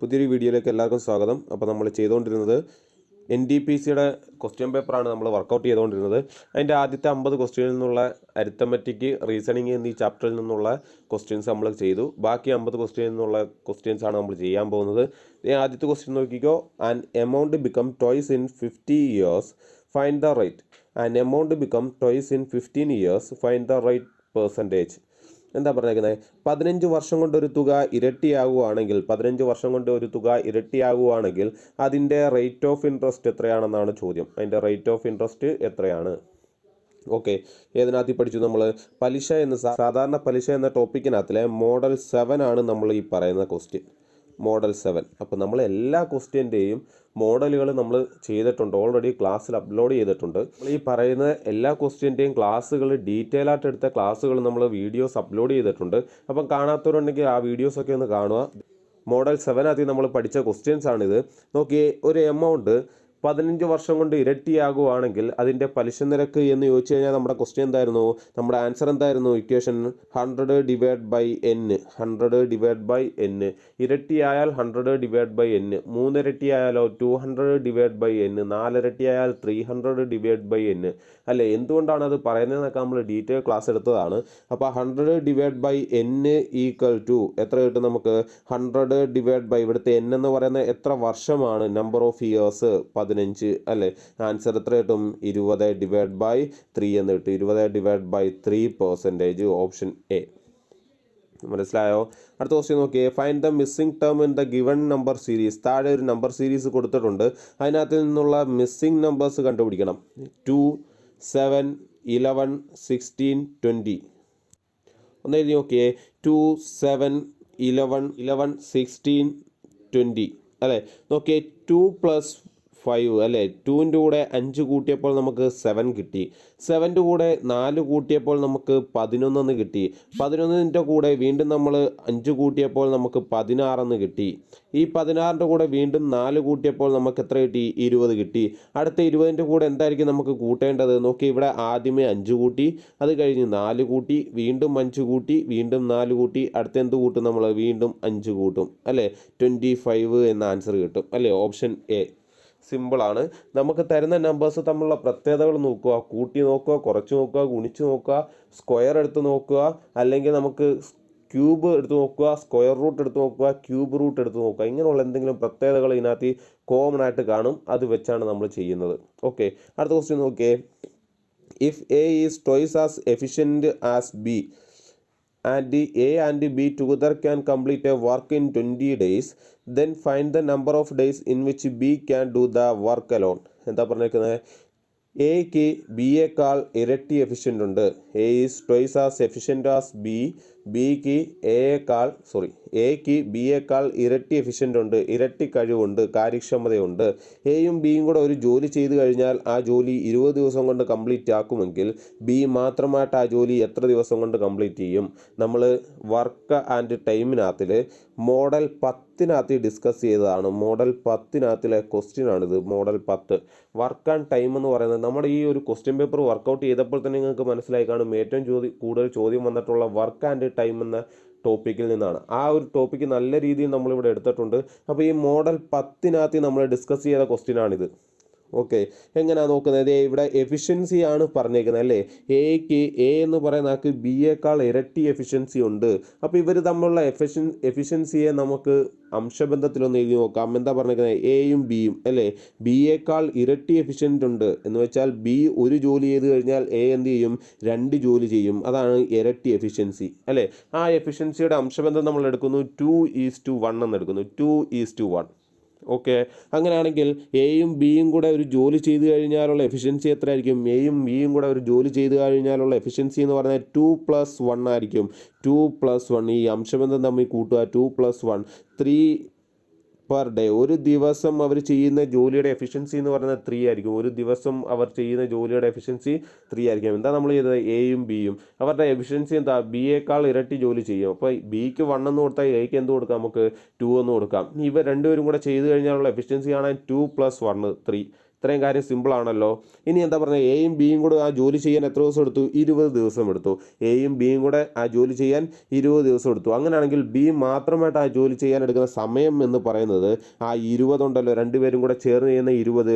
പുതിയൊരു വീഡിയോയിലേക്ക് എല്ലാവർക്കും സ്വാഗതം. അപ്പോൾ നമ്മൾ ചെയ്തുകൊണ്ടിരുന്നത് NDPCയുടെ ക്വസ്റ്റ്യൻ പേപ്പറാണ് നമ്മൾ വർക്കൗട്ട് ചെയ്തുകൊണ്ടിരുന്നത്. അതിൻ്റെ ആദ്യത്തെ 50 ക്വസ്റ്റ്യനിൽ നിന്നുള്ള അരിത്തമെറ്റിക്, റീസണിങ് എന്നീ ചാപ്റ്ററിൽ നിന്നുള്ള ക്വസ്റ്റ്യൻസ് നമ്മൾ ചെയ്തു. ബാക്കി 50 ക്വസ്റ്റ്യനിൽ നിന്നുള്ള ക്വസ്റ്റ്യൻസാണ് നമ്മൾ ചെയ്യാൻ പോകുന്നത്. ആദ്യത്തെ ക്വസ്റ്റ്യൻ നോക്കിക്കോ. An amount become twice in 50 years, find the rate. An amount become twice in 15 years, find the rate percentage. എന്താ പറഞ്ഞേക്കുന്നത്? 15 വർഷം കൊണ്ട് ഒരു തുക ഇരട്ടിയാകുവാണെങ്കിൽ 15 വർഷം കൊണ്ട് ഒരു തുക ഇരട്ടിയാകുവാണെങ്കിൽ അതിൻ്റെ റേറ്റ് ഓഫ് ഇൻട്രസ്റ്റ് എത്രയാണെന്നാണ് ചോദ്യം. അതിൻ്റെ റേറ്റ് ഓഫ് ഇൻട്രസ്റ്റ് എത്രയാണ്? ഓക്കെ, ഏതിനകത്ത് പഠിച്ചു നമ്മൾ? പലിശ എന്ന സാധാരണ പലിശ എന്ന ടോപ്പിക്കിനകത്തിലെ മോഡൽ 7 ആണ് നമ്മൾ ഈ പറയുന്ന ക്വസ്റ്റ്യൻ. മോഡൽ 7. അപ്പോൾ നമ്മൾ എല്ലാ ക്വസ്റ്റ്യൻ്റെയും മോഡലുകൾ നമ്മൾ ചെയ്തിട്ടുണ്ട്, ഓൾറെഡി ക്ലാസ്സിൽ അപ്ലോഡ് ചെയ്തിട്ടുണ്ട്. നമ്മൾ ഈ പറയുന്ന എല്ലാ ക്വസ്റ്റ്യൻ്റെയും ക്ലാസ്സുകൾ ഡീറ്റെയിൽ ആയിട്ട് എടുത്ത ക്ലാസ്സുകൾ നമ്മൾ വീഡിയോസ് അപ്ലോഡ് ചെയ്തിട്ടുണ്ട്. അപ്പം കാണാത്തവരുണ്ടെങ്കിൽ ആ വീഡിയോസൊക്കെ ഒന്ന് കാണുക. മോഡൽ 7 നമ്മൾ പഠിച്ച ക്വസ്റ്റ്യൻസ് ആണിത്. നോക്കിയേ, ഒരു എമൗണ്ട് 15 വർഷം കൊണ്ട് ഇരട്ടിയാകുവാണെങ്കിൽ അതിൻ്റെ പലിശ നിരക്ക് എന്ന് ചോദിച്ചു കഴിഞ്ഞാൽ നമ്മുടെ ക്വസ്റ്റ്യൻ എന്തായിരുന്നു? നമ്മുടെ ആൻസർ എന്തായിരുന്നു? Equation 100 divide by n. 100 divide by n. ഇരട്ടിയായാൽ 100 ഡിവൈഡ് ബൈ n. 3 ഇരട്ടിയായാലോ 200 ഡിവൈഡ് ബൈ n. 4 ഇരട്ടിയായാൽ 300 ഡിവൈഡ് ബൈ n. അല്ലേ? എന്തുകൊണ്ടാണ് അത് പറയുന്നതെന്നൊക്കെ നമ്മൾ ഡീറ്റെയിൽ ക്ലാസ് എടുത്തതാണ്. അപ്പോൾ 100 divide by n equal to എത്ര കിട്ടും നമുക്ക്? 100 ഡിവൈഡ് ബൈ ഇവിടുത്തെ n എന്ന് പറയുന്നത് എത്ര വർഷമാണ്? നമ്പർ ഓഫ് ഇയേഴ്സ് 15 അല്ലേ? ആൻസർ എത്ര കിട്ടും? 20 ഡിവൈഡ് ബൈ 3 എന്ന് കിട്ടും. 20 ഡിവൈഡ് ബൈ 3%. Option A. മനസ്സിലായോ? അടുത്ത ക്വസ്റ്റ്യൻ നോക്കിയേ. Find the missing term in the given number series. താഴെ ഒരു നമ്പർ സീരീസ് കൊടുത്തിട്ടുണ്ട്. അതിനകത്ത് നിന്നുള്ള മിസ്സിംഗ് നമ്പേഴ്സ് കണ്ടുപിടിക്കണം. 2, 7, 11, 16, 20. ഒന്ന് എഴുതി നോക്കിയേ. 2, 7, 11, 16, 20 അല്ലേ? നോക്കിയേ, 2 + 5 അല്ലേ? 2ൻ്റെ കൂടെ 5 കൂട്ടിയപ്പോൾ നമുക്ക് 7 കിട്ടി. 7ൻ്റെ കൂടെ 4 കൂട്ടിയപ്പോൾ നമുക്ക് 11 കിട്ടി. 11ൻ്റെ കൂടെ വീണ്ടും നമ്മൾ 5 കൂട്ടിയപ്പോൾ നമുക്ക് 16 കിട്ടി. ഈ 16ൻ്റെ കൂടെ വീണ്ടും 4 കൂട്ടിയപ്പോൾ നമുക്ക് എത്ര കിട്ടി? 20 കിട്ടി. അടുത്ത 20ൻ്റെ കൂടെ എന്തായിരിക്കും നമുക്ക് കൂട്ടേണ്ടത്? നോക്കി, ഇവിടെ ആദ്യമേ 5 കൂട്ടി, അത് കഴിഞ്ഞ് 4 കൂട്ടി, വീണ്ടും 5 കൂട്ടി, വീണ്ടും 4 കൂട്ടി, അടുത്ത എന്ത് കൂട്ടും നമ്മൾ? വീണ്ടും 5 കൂട്ടും അല്ലേ? 25 എന്ന ആൻസർ കിട്ടും അല്ലേ? Option A. സിമ്പിളാണ്. നമുക്ക് തരുന്ന നമ്പേഴ്സ് തമ്മിലുള്ള പ്രത്യേകതകൾ നോക്കുക, കൂട്ടി നോക്കുക, കുറച്ച് നോക്കുക, ഗുണിച്ച് നോക്കുക, സ്ക്വയർ എടുത്ത് നോക്കുക, അല്ലെങ്കിൽ നമുക്ക് ക്യൂബ് എടുത്ത് നോക്കുക, സ്ക്വയർ റൂട്ട് എടുത്ത് നോക്കുക, ക്യൂബ് റൂട്ട് എടുത്ത് നോക്കുക. ഇങ്ങനെയുള്ള എന്തെങ്കിലും പ്രത്യേകതകൾ ഇതിനകത്ത് കോമൺ ആയിട്ട് കാണും. അത് വെച്ചാണ് നമ്മൾ ചെയ്യുന്നത്. ഓക്കെ, അടുത്ത ക്വസ്റ്റ്യൻ നോക്കിയേ. If A is twice as efficient as B and A and B together can complete a work in 20 days, then find the number of days in which B can do the work alone. എന്താ പറഞ്ഞേക്കുന്നത്? എക്ക് ബിയേക്കാൾ ഇരട്ടി efficient ഉണ്ട്. A is twice as efficient as B. എക്ക് ബിയേക്കാൾ ഇരട്ടി efficient ഉണ്ട്, ഇരട്ടി കഴിവുണ്ട്, കാര്യക്ഷമതയുണ്ട്. എയും ബിയും കൂടെ ഒരു ജോലി ചെയ്തു കഴിഞ്ഞാൽ ആ ജോലി 20 ദിവസം കൊണ്ട് കംപ്ലീറ്റ് ആക്കുമെങ്കിൽ ബി മാത്രമായിട്ട് ആ ജോലി എത്ര ദിവസം കൊണ്ട് കംപ്ലീറ്റ് ചെയ്യും? നമ്മൾ വർക്ക് ആൻഡ് ടൈമിനകത്തിൽ മോഡൽ 10 ഡിസ്കസ് ചെയ്തതാണ്. മോഡൽ 10 ക്വസ്റ്റ്യൻ ആണിത്. മോഡൽ 10 വർക്ക് ആൻഡ് ടൈം എന്ന് പറയുന്നത് നമ്മുടെ ഈ ഒരു ക്വസ്റ്റ്യൻ പേപ്പർ വർക്കൗട്ട് ചെയ്തപ്പോൾ തന്നെ നിങ്ങൾക്ക് മനസ്സിലായി കാണും. ഏറ്റവും കൂടുതൽ ചോദ്യം വന്നിട്ടുള്ള വർക്ക് ആൻഡ് ടൈം എന്ന ടോപ്പിക്കിൽ നിന്നാണ്. ആ ഒരു ടോപ്പിക്ക് നല്ല രീതിയിൽ നമ്മളിവിടെ എടുത്തിട്ടുണ്ട്. അപ്പോൾ ഈ മോഡൽ 10 നമ്മൾ ഡിസ്കസ് ചെയ്ത ക്വസ്റ്റ്യൻ ആണിത്. ഓക്കെ, എങ്ങനെയാണ് നോക്കുന്നത്? ഇവിടെ എഫിഷ്യൻസി ആണ് പറഞ്ഞേക്കുന്നത് അല്ലേ? എ എന്ന് പറയുന്ന ആൾക്ക് ബിയേക്കാൾ ഇരട്ടി എഫിഷ്യൻസി ഉണ്ട്. അപ്പോൾ ഇവർ തമ്മിലുള്ള എഫിഷ്യൻസിയെ നമുക്ക് അംശബന്ധത്തിലൊന്ന് എഴുതി നോക്കാം. എന്താ പറഞ്ഞേക്കുന്നത്? എയും ബിയും അല്ലേ? ബിയേക്കാൾ ഇരട്ടി എഫിഷ്യൻ്റ് ഉണ്ട് എന്ന് വെച്ചാൽ ബി ഒരു ജോലി ചെയ്ത് കഴിഞ്ഞാൽ എ എന്ത് ചെയ്യും? 2 ജോലി ചെയ്യും. അതാണ് ഇരട്ടി എഫിഷ്യൻസി അല്ലേ? ആ എഫിഷ്യൻസിയുടെ അംശബന്ധം നമ്മൾ എടുക്കുന്നു 2:1 എന്ന് എടുക്കുന്നു. 2:1. ഓക്കെ, അങ്ങനെയാണെങ്കിൽ എയും ബിയും കൂടെ ഒരു ജോലി ചെയ്ത് കഴിഞ്ഞാലുള്ള എഫിഷ്യൻസി എത്രയായിരിക്കും? എയും ബിയും കൂടെ ഒരു ജോലി ചെയ്ത് കഴിഞ്ഞാലുള്ള എഫിഷ്യൻസി എന്ന് പറഞ്ഞാൽ 2+1 ആയിരിക്കും. 2+1 ഈ അംശബന്ധം തമ്മിൽ കൂട്ടുക. 2+1 3 പെർ ഡേ. ഒരു ദിവസം അവർ ചെയ്യുന്ന ജോലിയുടെ എഫിഷ്യൻസി എന്ന് പറയുന്നത് 3 ആയിരിക്കും. ഒരു ദിവസം അവർ ചെയ്യുന്ന ജോലിയുടെ എഫിഷ്യൻസി 3 ആയിരിക്കും. എന്താ നമ്മൾ ചെയ്തത്? എയും ബിയും അവരുടെ എഫിഷ്യൻസി എന്താ? ബിയേക്കാൾ ഇരട്ടി ജോലി ചെയ്യും. അപ്പോൾ ബിക്ക് 1 എന്ന് കൊടുത്താൽ എക്ക് എന്ത് കൊടുക്കാം? നമുക്ക് 2 എന്ന് കൊടുക്കാം. ഇവർ രണ്ടുപേരും കൂടെ ചെയ്ത് കഴിഞ്ഞാലുള്ള എഫിഷ്യൻസി ആണ് 2+1 3. ഇത്രയും കാര്യം സിമ്പിളാണല്ലോ. ഇനി എന്താ പറഞ്ഞത്, എയും ബിയും കൂടെ ആ ജോലി ചെയ്യാൻ എത്ര ദിവസം എടുത്തു? 20 ദിവസം എടുത്തു. എയും ബിയും കൂടെ ആ ജോലി ചെയ്യാൻ 20 ദിവസം എടുത്തു. അങ്ങനെയാണെങ്കിൽ ബി മാത്രമായിട്ട് ആ ജോലി ചെയ്യാൻ എടുക്കുന്ന സമയം എന്ന് പറയുന്നത് ആ 20 ഉണ്ടല്ലോ, രണ്ടുപേരും കൂടെ ചേർന്ന് ചെയ്യുന്ന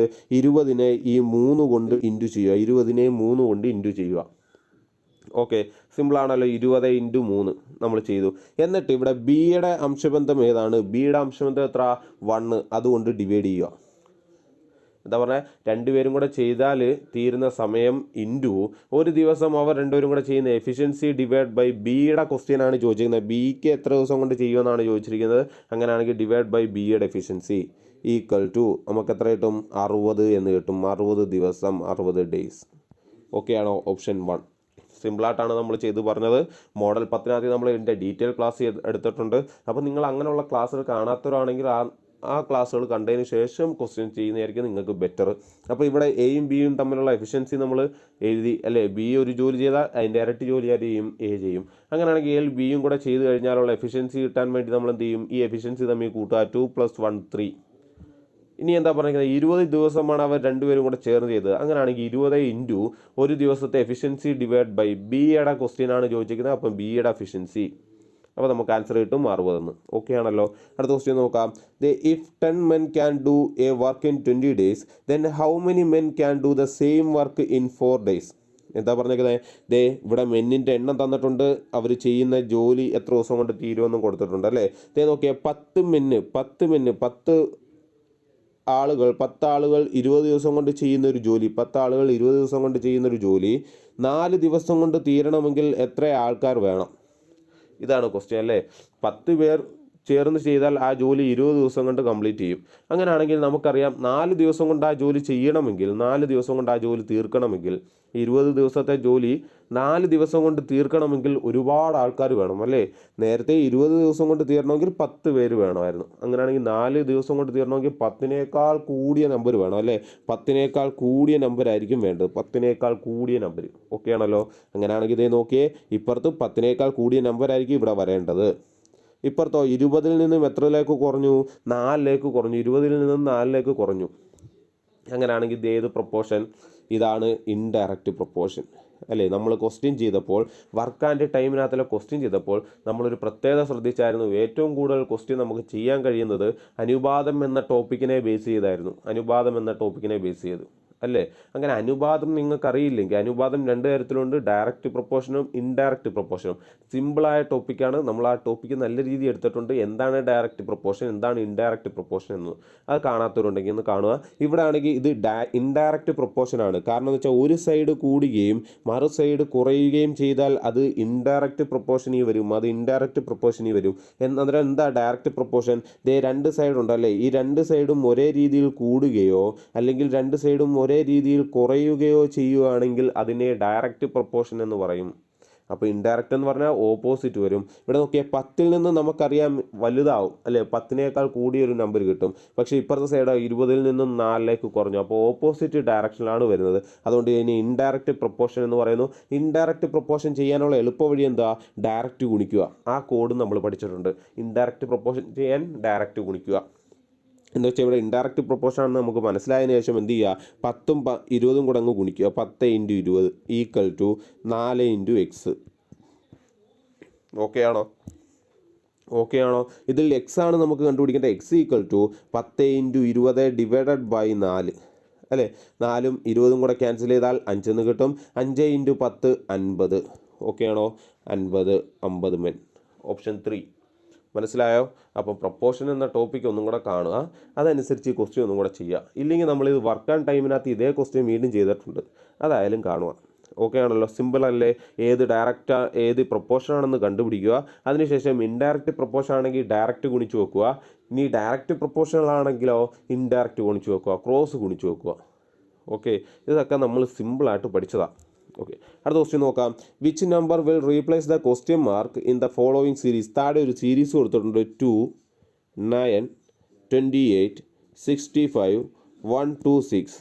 20നെ ഈ 3 കൊണ്ട് ഇൻറ്റു ചെയ്യുക. 20നെ 3 കൊണ്ട് ഇൻറ്റു ചെയ്യുക. ഓക്കെ, സിമ്പിളാണല്ലോ. 20 × 3 നമ്മൾ ചെയ്തു. എന്നിട്ട് ഇവിടെ ബിയുടെ അംശബന്ധം ഏതാണ്? ബിയുടെ അംശബന്ധം എത്ര? 1. അതുകൊണ്ട് ഡിവൈഡ് ചെയ്യുക. എന്താ പറഞ്ഞാൽ, രണ്ടുപേരും കൂടെ ചെയ്താൽ തീരുന്ന സമയം ഇൻറ്റു ഒരു ദിവസം അവർ രണ്ടുപേരും കൂടെ ചെയ്യുന്ന എഫിഷ്യൻസി ഡിവൈഡ് ബൈ ബിയുടെ ക്വസ്റ്റ്യൻ ആണ് ചോദിച്ചിരിക്കുന്നത്. ബിക്ക് എത്ര ദിവസം കൊണ്ട് ചെയ്യുമെന്നാണ് ചോദിച്ചിരിക്കുന്നത്. അങ്ങനെയാണെങ്കിൽ ഡിവൈഡ് ബൈ ബിയുടെ എഫിഷ്യൻസി ഈക്വൽ ടു നമുക്ക് എത്ര കിട്ടും? 60 എന്ന് കിട്ടും. 60 ദിവസം, 60 ഡേയ്സ്. ഓക്കെ ആണോ? ഓപ്ഷൻ 1 സിമ്പിളായിട്ടാണ് നമ്മൾ ചെയ്ത് പറഞ്ഞത്. മോഡൽ 10 നമ്മൾ ഇതിൻ്റെ ഡീറ്റെയിൽ ക്ലാസ് എടുത്തിട്ടുണ്ട്. അപ്പോൾ നിങ്ങൾ അങ്ങനെയുള്ള ക്ലാസ്സുകൾ കാണാത്തവരാണെങ്കിൽ ആ ക്ലാസ്സുകൾ കണ്ടതിന് ശേഷം ക്വസ്റ്റ്യൻ ചെയ്യുന്നതായിരിക്കും നിങ്ങൾക്ക് ബെറ്റർ. അപ്പോൾ ഇവിടെ എയും ബിയും തമ്മിലുള്ള എഫിഷ്യൻസി നമ്മൾ എഴുതി അല്ലേ. ബി ഒരു ജോലി ചെയ്താൽ അതിൻ്റെ ഇരട്ടി ജോലി ആര് ചെയ്യും? എ ചെയ്യും. അങ്ങനെയാണെങ്കിൽ എൽ ബിയും കൂടെ ചെയ്ത് കഴിഞ്ഞാലുള്ള എഫിഷ്യൻസി കിട്ടാൻ വേണ്ടി നമ്മൾ എന്ത് ചെയ്യും? ഈ എഫിഷ്യൻസി തമ്മിൽ കൂട്ടുക. 2 + 1 3. ഇനി എന്താ പറയുന്നത്, 20 ദിവസമാണ് അവർ രണ്ടുപേരും കൂടെ ചേർന്ന് ചെയ്തത്. അങ്ങനെയാണെങ്കിൽ 20 × ഒരു ദിവസത്തെ എഫിഷ്യൻസി ഡിവൈഡ് ബൈ ബിയുടെ ക്വസ്റ്റ്യൻ ആണ് ചോദിച്ചിരിക്കുന്നത്. അപ്പം ബിയുടെ എഫിഷ്യൻസി, അപ്പോൾ നമുക്ക് ആൻസർ കിട്ടും 60. ഓക്കെ ആണല്ലോ. അടുത്ത ക്വസ്റ്റ്യൻ നോക്കാം. If 10 men can do a work in 20 days, then how many men can do the same work in 4 days? എന്താ പറഞ്ഞേക്കുന്നത്? ഇവിടെ മെന്നിൻ്റെ എണ്ണം തന്നിട്ടുണ്ട്. അവർ ചെയ്യുന്ന ജോലി എത്ര ദിവസം കൊണ്ട് തീരുമെന്നും കൊടുത്തിട്ടുണ്ട് അല്ലേ. നോക്കിയേ, 10 ആളുകൾ 20 ദിവസം കൊണ്ട് ചെയ്യുന്നൊരു ജോലി, 10 ആളുകൾ 20 ദിവസം കൊണ്ട് ചെയ്യുന്നൊരു ജോലി 4 ദിവസം കൊണ്ട് തീരണമെങ്കിൽ എത്ര ആൾക്കാർ വേണം? ഇതാണ് ക്വസ്റ്റ്യൻ അല്ലേ. 10 പേർ ചേർന്ന് ചെയ്താൽ ആ ജോലി 20 ദിവസം കൊണ്ട് കംപ്ലീറ്റ് ചെയ്യും. അങ്ങനെയാണെങ്കിൽ നമുക്കറിയാം 4 ദിവസം കൊണ്ട് ആ ജോലി ചെയ്യണമെങ്കിൽ, 4 ദിവസം കൊണ്ട് ആ ജോലി തീർക്കണമെങ്കിൽ, 20 ദിവസത്തെ ജോലി 4 ദിവസം കൊണ്ട് തീർക്കണമെങ്കിൽ ഒരുപാട് ആൾക്കാർ വേണം അല്ലേ. നേരത്തെ 20 ദിവസം കൊണ്ട് തീരണമെങ്കിൽ 10 പേര് വേണമായിരുന്നു. അങ്ങനെയാണെങ്കിൽ 4 ദിവസം കൊണ്ട് തീരണമെങ്കിൽ 10നേക്കാൾ കൂടിയ നമ്പർ വേണം അല്ലേ. 10നേക്കാൾ കൂടിയ നമ്പർ ആയിരിക്കും വേണ്ടത്. 10നേക്കാൾ കൂടിയ നമ്പർ. ഓക്കെ ആണല്ലോ. അങ്ങനെയാണെങ്കിൽ നോക്കിയേ, ഇപ്പുറത്ത് 10നേക്കാൾ കൂടിയ നമ്പർ ആയിരിക്കും ഇവിടെ വരേണ്ടത്. ഇപ്പുറത്തോ 20ൽ നിന്നും എത്രയിലേക്ക് കുറഞ്ഞു? 4ലേക്ക് കുറഞ്ഞു. 20ൽ നിന്നും 4ലേക്ക് കുറഞ്ഞു. അങ്ങനെയാണെങ്കിൽ ഇത് ഏത് പ്രൊപ്പോർഷൻ? ഇതാണ് ഇൻഡയറക്റ്റ് പ്രൊപ്പോർഷൻ അല്ലേ. നമ്മൾ ക്വസ്റ്റ്യൻ ചെയ്തപ്പോൾ, വർക്ക് ആൻഡ് ടൈമിനകത്തുള്ള ക്വസ്റ്റ്യൻ ചെയ്തപ്പോൾ നമ്മളൊരു പ്രത്യേകത ശ്രദ്ധിച്ചായിരുന്നു. ഏറ്റവും കൂടുതൽ ക്വസ്റ്റ്യൻ നമുക്ക് ചെയ്യാൻ കഴിയുന്നത് അനുപാതം എന്ന ടോപ്പിക്കിനെ ബേസ് ചെയ്തായിരുന്നു. അനുപാതം എന്ന ടോപ്പിക്കിനെ ബേസ് ചെയ്തു അല്ലേ. അങ്ങനെ അനുപാതം നിങ്ങൾക്കറിയില്ലെങ്കിൽ, അനുപാതം 2 തരത്തിലുണ്ട്. Direct പ്രൊപ്പോർഷനും indirect പ്രൊപ്പോർഷനും. സിമ്പിളായ ടോപ്പിക്കാണ്. നമ്മൾ ആ ടോപ്പിക്ക് നല്ല രീതിയിൽ എടുത്തിട്ടുണ്ട്. എന്താണ് ഡയറക്റ്റ് പ്രൊപ്പോർഷൻ, എന്താണ് ഇൻഡയറക്റ്റ് പ്രൊപ്പോർഷൻ എന്ന് അത് കാണാത്തവരുണ്ടെങ്കിൽ ഒന്ന് കാണുക. ഇവിടെ ആണെങ്കിൽ ഇത് ഇൻഡയറക്റ്റ് പ്രൊപ്പോർഷനാണ്. കാരണം എന്ന് വെച്ചാൽ ഒരു സൈഡ് കൂടുകയും മറു സൈഡ് കുറയുകയും ചെയ്താൽ അത് ഇൻഡയറക്റ്റ് പ്രൊപ്പോർഷനിൽ വരും. അത് ഇൻഡയറക്റ്റ് പ്രൊപ്പോർഷനിൽ വരും. അന്നേരം എന്താ ഡയറക്റ്റ് പ്രൊപ്പോർഷൻ? 2 സൈഡ് ഉണ്ടല്ലേ. ഈ 2 സൈഡും ഒരേ രീതിയിൽ കൂടുകയോ അല്ലെങ്കിൽ 2 സൈഡും ഒരേ രീതിയിൽ കുറയുകയോ ചെയ്യുകയാണെങ്കിൽ അതിനെ ഡയറക്റ്റ് പ്രൊപ്പോർഷൻ എന്ന് പറയും. അപ്പോൾ ഇൻഡയറക്റ്റ് എന്ന് പറഞ്ഞാൽ ഓപ്പോസിറ്റ് വരും. ഇവിടെ നോക്കിയാൽ 10ൽ നിന്ന് നമുക്കറിയാം വലുതാവും അല്ലേ. 10നേക്കാൾ കൂടിയൊരു നമ്പർ കിട്ടും. പക്ഷേ ഇപ്പുറത്തെ സൈഡ് 20ൽ നിന്നും 4ലേക്ക് കുറഞ്ഞു. അപ്പോൾ ഓപ്പോസിറ്റ് ഡയറക്ഷനിലാണ് വരുന്നത്. അതുകൊണ്ട് ഇനി ഇൻഡയറക്റ്റ് പ്രൊപ്പോർഷൻ എന്ന് പറയുന്നു. ഇൻഡയറക്റ്റ് പ്രൊപ്പോർഷൻ ചെയ്യാനുള്ള എളുപ്പവഴി എന്താ? ഡയറക്റ്റ് ഗുണിക്കുക. ആ കോഡ് നമ്മൾ പഠിച്ചിട്ടുണ്ട്. ഇൻഡയറക്റ്റ് പ്രൊപ്പോർഷൻ ചെയ്യാൻ ഡയറക്റ്റ് ഗുണിക്കുക എന്ന് വെച്ചാൽ ഇവിടെ ഇൻഡയറക്റ്റ് പ്രൊപ്പോർഷൻ ആണെന്ന് നമുക്ക് മനസ്സിലായതിനു ശേഷം എന്ത് ചെയ്യുക? 10ഉം 20ഉം കൂടെ അങ്ങ് ഗുണിക്കുക. 10 × 20 ഈക്വൽ ടു 4 × x. ഓക്കെ ആണോ? ഇതിൽ x ആണ് നമുക്ക് കണ്ടുപിടിക്കേണ്ട. x equal to 10 × 20 divided by 4 അല്ലേ. 4ഉം 20ഉം കൂടെ ക്യാൻസൽ ചെയ്താൽ 5 എന്ന് കിട്ടും. 5 × 10 50. ഓക്കെ ആണോ? 50 men. ഓപ്ഷൻ 3 മനസ്സിലായോ? അപ്പം പ്രൊപ്പോർഷൻ എന്ന ടോപ്പിക്ക് ഒന്നും കൂടെ കാണുക. അതനുസരിച്ച് ഈ ക്വസ്റ്റ്യൻ ഒന്നും കൂടെ ചെയ്യുക. ഇല്ലെങ്കിൽ നമ്മളിത് വർക്ക് ആൻഡ് ടൈമിനകത്ത് ഇതേ ക്വസ്റ്റ്യൻ വീണ്ടും ചെയ്തിട്ടുണ്ട്. അതായാലും കാണുക. ഓക്കെ ആണല്ലോ. സിമ്പിൾ അല്ലേ. ഏത് ഡയറക്റ്റ് ഏത് പ്രൊപ്പോർഷൻ ആണെന്ന് കണ്ടുപിടിക്കുക. അതിനുശേഷം ഇൻഡയറക്റ്റ് പ്രൊപ്പോർഷൻ ആണെങ്കിൽ ഡയറക്റ്റ് ഗുണിച്ച് വെക്കുക. ഇനി ഡയറക്റ്റ് പ്രൊപ്പോർഷനാണെങ്കിലോ ഇൻഡയറക്റ്റ് ഗുണിച്ച് വെക്കുക, ക്രോസ് ഗുണിച്ച് വെക്കുക. ഓക്കെ, ഇതൊക്കെ നമ്മൾ സിമ്പിളായിട്ട് പഠിച്ചതാണ്. ഓക്കെ, അടുത്ത ക്വസ്റ്റ്യൻ നോക്കാം. Which number will replace the question mark in the following series? താഴെ ഒരു സീരീസ് കൊടുത്തിട്ടുണ്ട്. 2, 9, 28, 65, 126.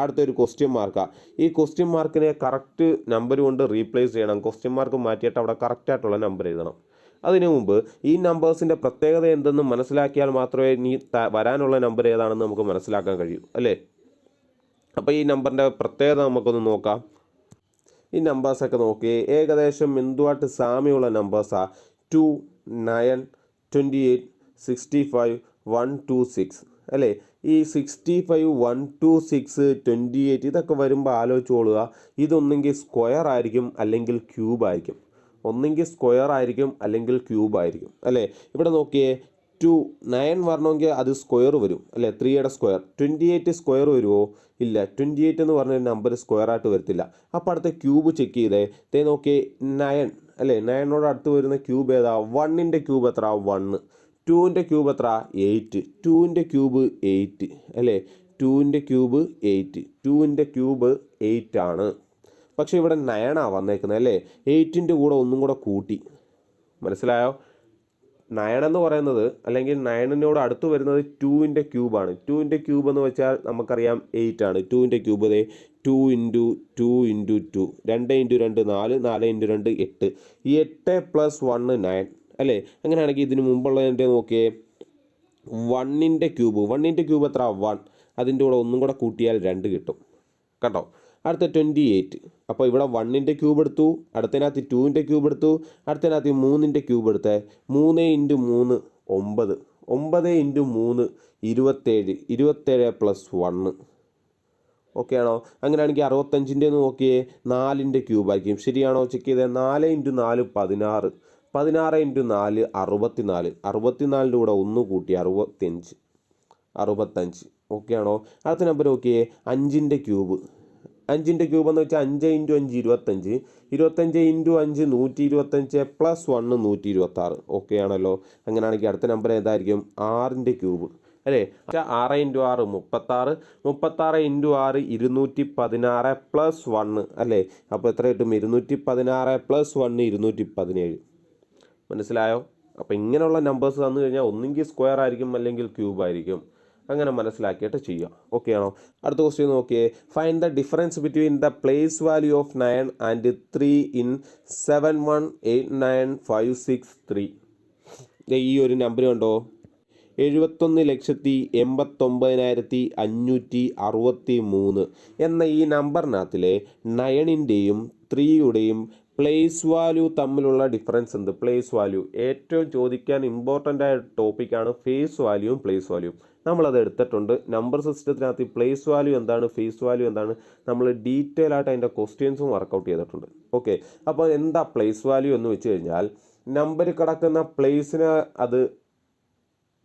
അടുത്തൊരു ക്വസ്റ്റ്യൻ മാർക്കാണ്. ഈ ക്വസ്റ്റ്യൻ മാർക്കിനെ കറക്റ്റ് നമ്പർ കൊണ്ട് റീപ്ലേസ് ചെയ്യണം. ക്വസ്റ്റ്യൻ മാർക്ക് മാറ്റിയിട്ട് അവിടെ കറക്റ്റായിട്ടുള്ള നമ്പർ എഴുതണം. അതിനു മുമ്പ് ഈ നമ്പേഴ്സിൻ്റെ പ്രത്യേകത എന്തെന്ന് മനസ്സിലാക്കിയാൽ മാത്രമേ ഇനി വരാനുള്ള നമ്പർ ഏതാണെന്ന് നമുക്ക് മനസ്സിലാക്കാൻ കഴിയൂ അല്ലേ. അപ്പോൾ ഈ നമ്പറിൻ്റെ പ്രത്യേകത നമുക്കൊന്ന് നോക്കാം. ഈ നമ്പേഴ്സൊക്കെ നോക്കി ഏകദേശം എന്തുമായിട്ട് സാമ്യമുള്ള നമ്പേഴ്സാണ്. 2, 9, 28, 65, 126 അല്ലേ. ഈ 65, 126, 28 ഇതൊക്കെ വരുമ്പോൾ ആലോചിച്ചോളുക, ഇതൊന്നെങ്കിൽ സ്ക്വയർ ആയിരിക്കും അല്ലെങ്കിൽ ക്യൂബ് ആയിരിക്കും. ഒന്നെങ്കിൽ സ്ക്വയർ ആയിരിക്കും അല്ലെങ്കിൽ ക്യൂബ് ആയിരിക്കും അല്ലേ. ഇവിടെ നോക്കിയേ 2, 9 വരണമെങ്കിൽ അത് സ്ക്വയർ വരും അല്ലേ, 3യുടെ സ്ക്വയർ. 28 സ്ക്വയർ വരുമോ? ഇല്ല. 28 എന്ന് പറഞ്ഞ നമ്പർ സ്ക്വയർ ആയിട്ട് വരത്തില്ല. അപ്പോൾ അടുത്ത ക്യൂബ് ചെക്ക് ചെയ്തേ നോക്കിയേ 9 അല്ലേ. 9നോട് അടുത്ത് വരുന്ന ക്യൂബ് ഏതാ? 1ൻ്റെ ക്യൂബ് എത്ര? 1. 2ൻ്റെ ക്യൂബ് എത്ര? 8. 2ൻ്റെ ക്യൂബ് 8 അല്ലേ. 2ൻ്റെ ക്യൂബ് 8. 2ൻ്റെ ക്യൂബ് 8 ആണ്. പക്ഷേ ഇവിടെ 9 വന്നേക്കുന്നത് അല്ലേ. 8ൻ്റെ കൂടെ ഒന്നും കൂടെ കൂട്ടി. മനസ്സിലായോ? 9 എന്ന് പറയുന്നത് അല്ലെങ്കിൽ 9നോട് അടുത്ത് വരുന്നത് 2ൻ്റെ ക്യൂബാണ്. 2ൻ്റെ ക്യൂബ് എന്ന് വെച്ചാൽ നമുക്കറിയാം 8 ആണ്. 2ൻ്റെ ക്യൂബ് 2 × 2 × 2 2 × 2 4 4 × 2 8. ഈ 8 + 1 9 അല്ലേ. അങ്ങനെയാണെങ്കിൽ ഇതിന് മുമ്പുള്ളതിൻ്റെ നോക്കിയേ 1ൻ്റെ ക്യൂബ് എത്ര? 1. അതിൻ്റെ കൂടെ ഒന്നും കൂടെ കൂട്ടിയാൽ 2 കിട്ടും കേട്ടോ. അടുത്ത 28. അപ്പോൾ ഇവിടെ 1ൻ്റെ ക്യൂബ് എടുത്തു, അടുത്തതിനകത്ത് 2ൻ്റെ ക്യൂബ് എടുത്തു, അടുത്തതിനകത്ത് 3ൻ്റെ ക്യൂബ് എടുത്തേ. 3 × 3 9. 9 × 3 27. 27 + 1 ഓക്കെ ആണോ? അങ്ങനെയാണെങ്കിൽ 65ൻ്റെ നോക്കിയേ 4ൻ്റെ ക്യൂബായിരിക്കും. ശരിയാണോ? ചെക്ക് ചെയ്തേ. 4 × 4 16. 16 × 4 64. 64ൻ്റെ കൂടെ ഒന്ന് കൂട്ടി 65. ഓക്കെ ആണോ? അടുത്ത നമ്പർ നോക്കിയേ 5ൻ്റെ ക്യൂബ്. 5ൻ്റെ ക്യൂബ് എന്ന് വെച്ചാൽ 5 × 5 25. 25 × 5 125 + 1 126. ഓക്കെ ആണല്ലോ. അങ്ങനെയാണെങ്കിൽ അടുത്ത നമ്പർ ഏതായിരിക്കും? 6ൻ്റെ ക്യൂബ് അല്ലേ. 6 × 6 36. 36 × 6 216 + 1 അല്ലേ. അപ്പോൾ എത്ര കിട്ടും? 216 + 1 217. മനസ്സിലായോ? അപ്പോൾ ഇങ്ങനെയുള്ള നമ്പേഴ്സ് തന്നു കഴിഞ്ഞാൽ ഒന്നെങ്കിൽ സ്ക്വയർ ആയിരിക്കും അല്ലെങ്കിൽ ക്യൂബ് ആയിരിക്കും. അങ്ങനെ മനസ്സിലാക്കിയിട്ട് ചെയ്യുക. ഓക്കെ ആണോ? അടുത്ത ക്വസ്റ്റ്യൻ നോക്കിയേ. Find the difference between the place value of 9 and 3 in 7189,563. ഈ ഒരു നമ്പർ കണ്ടോ? 71,89,563 എന്ന ഈ നമ്പറിനകത്തിലെ 9ൻ്റെയും 3യുടെയും പ്ലേസ് വാല്യൂ തമ്മിലുള്ള ഡിഫറൻസ് എന്ത്? പ്ലേസ് വാല്യൂ ഏറ്റവും ചോദിക്കാൻ ഇമ്പോർട്ടൻ്റ് ആയ ടോപ്പിക്കാണ് ഫേസ് വാല്യൂവും പ്ലേസ് വാല്യൂവും. നമ്മളത് എടുത്തിട്ടുണ്ട്. നമ്പർ സിസ്റ്റത്തിനകത്ത് പ്ലേസ് വാല്യൂ എന്താണ്, ഫേസ് വാല്യൂ എന്താണ്, നമ്മൾ ഡീറ്റെയിൽ ആയിട്ട് അതിൻ്റെ ക്വസ്റ്റ്യൻസും വർക്കൗട്ട് ചെയ്തിട്ടുണ്ട്. ഓക്കെ. അപ്പോൾ എന്താ പ്ലേസ് വാല്യൂ എന്ന് വെച്ച് കഴിഞ്ഞാൽ നമ്പർ കിടക്കുന്ന പ്ലേസിനെ അത്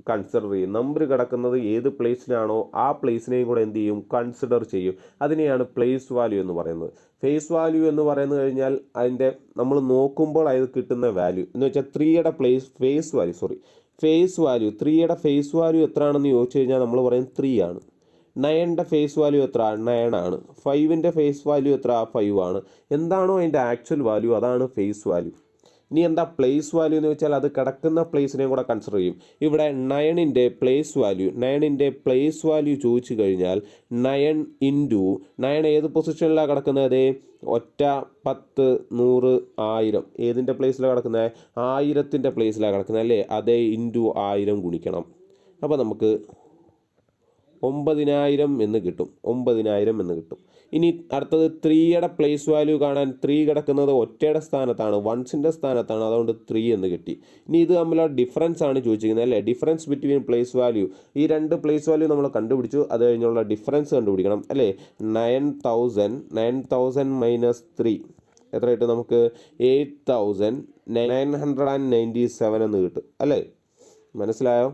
കൺസിഡർ ചെയ്യും. നമ്പർ കിടക്കുന്നത് ഏത് പ്ലേസിലാണോ ആ പ്ലേസിനെയും കൂടെ എന്ത് ചെയ്യും? കൺസിഡർ ചെയ്യും. അതിനെയാണ് പ്ലേസ് വാല്യൂ എന്ന് പറയുന്നത്. ഫേസ് വാല്യൂ എന്ന് പറയുന്നത് കഴിഞ്ഞാൽ അതിൻ്റെ നമ്മൾ നോക്കുമ്പോൾ അത് കിട്ടുന്ന വാല്യൂ എന്ന് വെച്ചാൽ 3യുടെ ഫേസ് വാല്യൂ 3യുടെ ഫേസ് വാല്യൂ എത്രയാണെന്ന് ചോദിച്ചു കഴിഞ്ഞാൽ നമ്മൾ പറയും 3 ആണ്. 9ൻ്റെ ഫേസ് വാല്യൂ എത്ര? 9 ആണ്. 5ൻ്റെ ഫേസ് വാല്യൂ എത്ര? 5 ആണ്. എന്താണോ അതിൻ്റെ ആക്ച്വൽ വാല്യൂ അതാണ് ഫേസ് വാല്യൂ. ഇനി എന്താ പ്ലേസ് വാല്യൂ എന്ന് വെച്ചാൽ അത് കിടക്കുന്ന പ്ലേസിനെയും കൂടെ കൺസിഡർ ചെയ്യും. ഇവിടെ 9ൻ്റെ പ്ലേസ് വാല്യൂ ചോദിച്ചു കഴിഞ്ഞാൽ 9 × 9 ഏത് പൊസിഷനിലാണ് കിടക്കുന്നത്? ഒറ്റ, 10, 100, 1000 ഏതിൻ്റെ പ്ലേസിലാണ് കിടക്കുന്നത്? 1000ൻ്റെ പ്ലേസിലാണ് കിടക്കുന്നത് അല്ലേ. അതേ × 1000 ഗുണിക്കണം. അപ്പോൾ നമുക്ക് 9000 എന്ന് കിട്ടും. ഇനി അടുത്തത് 3യുടെ പ്ലേസ് വാല്യൂ കാണാൻ 3 കിടക്കുന്നത് ഒറ്റയുടെ സ്ഥാനത്താണ്, വൺസിൻ്റെ സ്ഥാനത്താണ്. അതുകൊണ്ട് 3 എന്ന് കിട്ടി. ഇനി ഇത് തമ്മിലുള്ള ഡിഫറൻസ് ആണ് ചോദിച്ചിരിക്കുന്നത് അല്ലേ. Difference between place value. ഈ രണ്ട് പ്ലേസ് വാല്യൂ നമ്മൾ കണ്ടുപിടിച്ചു. അത് കഴിഞ്ഞുള്ള ഡിഫറൻസ് കണ്ടുപിടിക്കണം അല്ലേ. 9000 മൈനസ് 3 എത്ര കിട്ടും? നമുക്ക് 8997 എന്ന് കിട്ടും അല്ലേ. മനസ്സിലായോ?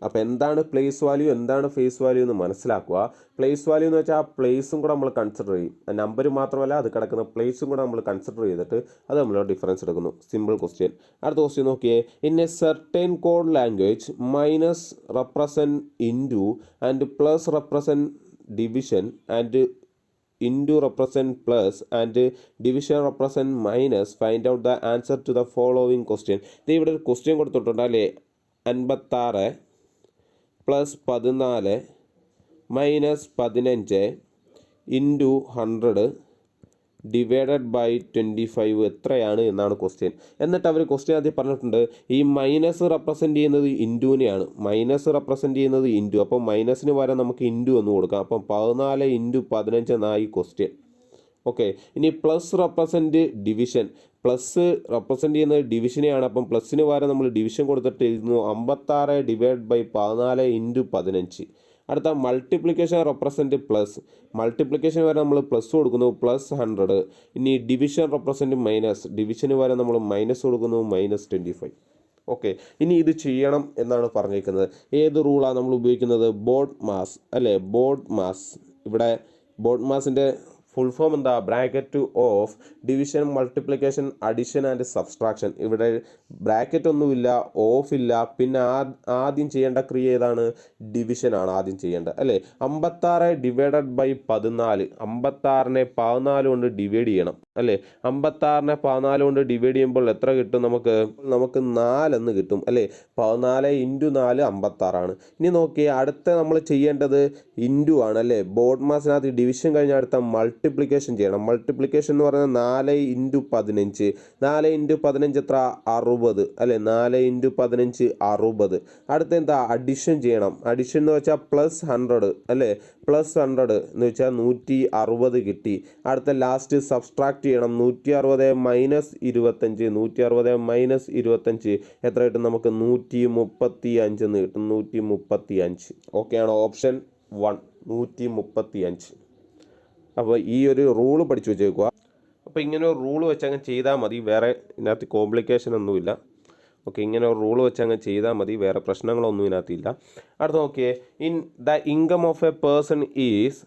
അപ്പോൾ എന്താണ് പ്ലേസ് വാല്യൂ, എന്താണ് ഫേസ് വാല്യൂ എന്ന് മനസ്സിലാക്കുക. പ്ലേസ് വാല്യൂ എന്ന് വെച്ചാൽ ആ പ്ലേസും കൂടെ നമ്മൾ കൺസിഡർ ചെയ്യും. നമ്പർ മാത്രമല്ല അത് കിടക്കുന്ന പ്ലേസും കൂടെ നമ്മൾ കൺസിഡർ ചെയ്തിട്ട് അത് നമ്മൾ ഡിഫറൻസ് എടുക്കുന്നു. Simple question. അടുത്ത ക്വസ്റ്റ്യൻ നോക്കിയേ. In a certain code language minus represent into and plus represent division and into represent plus and division represent minus find out the answer to the following question. ഇത് ഇവിടെ ഒരു question കൊടുത്തിട്ടുണ്ട് അല്ലേ. 56 + 14 - 15 × 100 divided by 25 എത്രയാണ് എന്നാണ് question. എന്നിട്ട് അവർ question ആദ്യം പറഞ്ഞിട്ടുണ്ട് ഈ മൈനസ് റെപ്രസെൻറ്റ് ചെയ്യുന്നത് ഇൻറ്റുവിനെയാണ്. മൈനസ് റെപ്രസെൻറ്റ് ചെയ്യുന്നത് ഇൻറ്റു. അപ്പം മൈനസിന് പകരം നമുക്ക് ഇൻറ്റു എന്ന് കൊടുക്കാം. അപ്പം 14 × 15 എന്നായി ക്വസ്റ്റ്യൻ. ഓക്കെ, ഇനി plus represent division. Plus represent ചെയ്യുന്നത് ഡിവിഷനെയാണ്. അപ്പം പ്ലസ്സിന് പകരം നമ്മൾ ഡിവിഷൻ കൊടുത്തിട്ട് എഴുതുന്നു 56 ഡിവൈഡ് ബൈ 14 × 15. അടുത്ത മൾട്ടിപ്ലിക്കേഷൻ റെപ്രസെൻറ്റ് പ്ലസ്. മൾട്ടിപ്ലിക്കേഷന് വരെ നമ്മൾ പ്ലസ് കൊടുക്കുന്നു +100. ഇനി ഡിവിഷൻ റെപ്രസെൻറ്റ് മൈനസ്. ഡിവിഷന് വരെ നമ്മൾ മൈനസ് കൊടുക്കുന്നു -25. ഓക്കെ, ഇനി ഇത് ചെയ്യണം എന്നാണ് പറഞ്ഞിരിക്കുന്നത്. ഏത് റൂളാണ് നമ്മൾ ഉപയോഗിക്കുന്നത്? ബോഡ് മാസ് അല്ലേ? Board mass. ഇവിടെ ബോഡ് മാസിൻ്റെ ഫുൾ ഫോം എന്താ? Bracket of division, multiplication, addition and subtraction. ഇവിടെ ബ്രാക്കറ്റ് ഒന്നുമില്ല, ഓഫ് ഇല്ല. പിന്നെ ആദ്യം ചെയ്യേണ്ട ക്രിയ ഏതാണ്? ഡിവിഷനാണ് ആദ്യം ചെയ്യേണ്ടത് അല്ലേ? 56 ഡിവൈഡഡ് ബൈ 14. 56നെ 14 കൊണ്ട് ഡിവൈഡ് ചെയ്യണം അല്ലേ? 56നെ 14 കൊണ്ട് ഡിവൈഡ് ചെയ്യുമ്പോൾ എത്ര കിട്ടും? നമുക്ക് 4 എന്ന് കിട്ടും അല്ലേ? 14 × 4 56 ഇനി നോക്കിയേ, അടുത്ത നമ്മൾ ചെയ്യേണ്ടത് ഇൻറ്റു ആണ് അല്ലേ? ബോഡ് മാസിനകത്ത് ഡിവിഷൻ കഴിഞ്ഞ അടുത്ത മൾട്ടിപ്ലിക്കേഷൻ ചെയ്യണം. മൾട്ടിപ്ലിക്കേഷൻ എന്ന് പറയുന്നത് 4 × 15. 4 × 15 എത്ര? 60 അല്ലേ? 4 × 15 60. അടുത്ത എന്താ? അഡിഷൻ ചെയ്യണം. അഡിഷൻ എന്ന് വെച്ചാൽ +100 അല്ലേ? +100 എന്ന് വെച്ചാൽ 160 കിട്ടി. അടുത്ത ലാസ്റ്റ് സബ്സ്ട്രാക്ട് ചെയ്യണം. 160 - 25. 160 - 25 എത്ര കിട്ടും? നമുക്ക് 135 എന്ന് കിട്ടും. 135. ഓക്കെ ആണോ? ഓപ്ഷൻ 1 135. അപ്പോൾ ഈ ഒരു റൂള് പഠിച്ചു വെച്ചേക്കുക. അപ്പോൾ ഇങ്ങനെ ഒരു റൂള് വെച്ച് അങ്ങ് ചെയ്താൽ മതി. വേറെ ഇതിനകത്ത് കോംപ്ലിക്കേഷൻ ഒന്നുമില്ല. ഓക്കെ, ഇങ്ങനെ ഒരു റൂള് വെച്ച് അങ്ങ് ചെയ്താൽ മതി. വേറെ പ്രശ്നങ്ങളൊന്നും ഇതിനകത്തില്ല. അടുത്ത നോക്കിയേ, in the income of A person is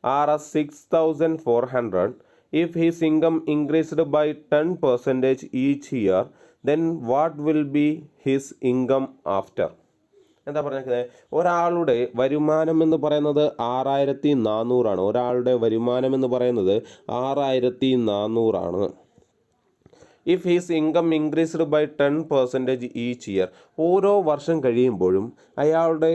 Rs 6,400. If his income increased by 10% each year, then what will be his income after? എന്താ പറഞ്ഞത്? ഒരാളുടെ വരുമാനം എന്ന് പറയുന്നത് 6,400 ആണ്. ഒരാളുടെ വരുമാനം എന്ന് പറയുന്നത് 6,400 ആണ്. If he's income increased by 10% each year. ഓരോ വർഷം കഴിയുമ്പോഴും അയാളുടെ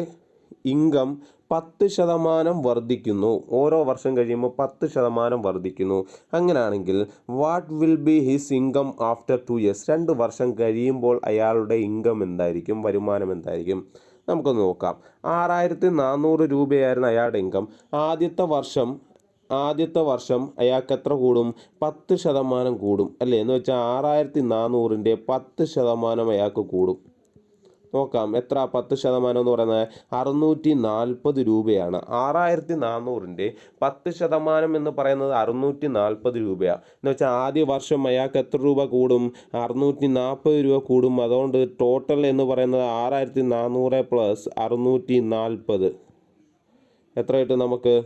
ഇൻകം 10% വർദ്ധിക്കുന്നു. ഓരോ വർഷം കഴിയുമ്പോൾ 10% വർദ്ധിക്കുന്നു. അങ്ങനെയാണെങ്കിൽ what will be his income after 2 years? 2 വർഷം കഴിയുമ്പോൾ അയാളുടെ ഇൻകം എന്തായിരിക്കും? വരുമാനം എന്തായിരിക്കും? നമുക്കൊന്ന് നോക്കാം. 6,400 രൂപയായിരുന്നു അയാളുടെ ഇൻകം. ആദ്യത്തെ വർഷം അയാൾക്ക് എത്ര കൂടും? 10% കൂടും അല്ലേ? എന്ന് വെച്ചാൽ 6,400ൻ്റെ 10% അയാൾക്ക് കൂടും. നോക്കാം, എത്ര 10% എന്ന് പറയുന്നത്? 640 രൂപയാണ്. 6,400ൻ്റെ 10% എന്ന് പറയുന്നത് 640 രൂപയാണ്. എന്ന് വെച്ചാൽ ആദ്യ വർഷം അയാൾക്ക് എത്ര രൂപ കൂടും? 640 രൂപ കൂടും. അതുകൊണ്ട് ടോട്ടൽ എന്ന് പറയുന്നത് 6,400 + 640 എത്ര കിട്ടും നമുക്ക്?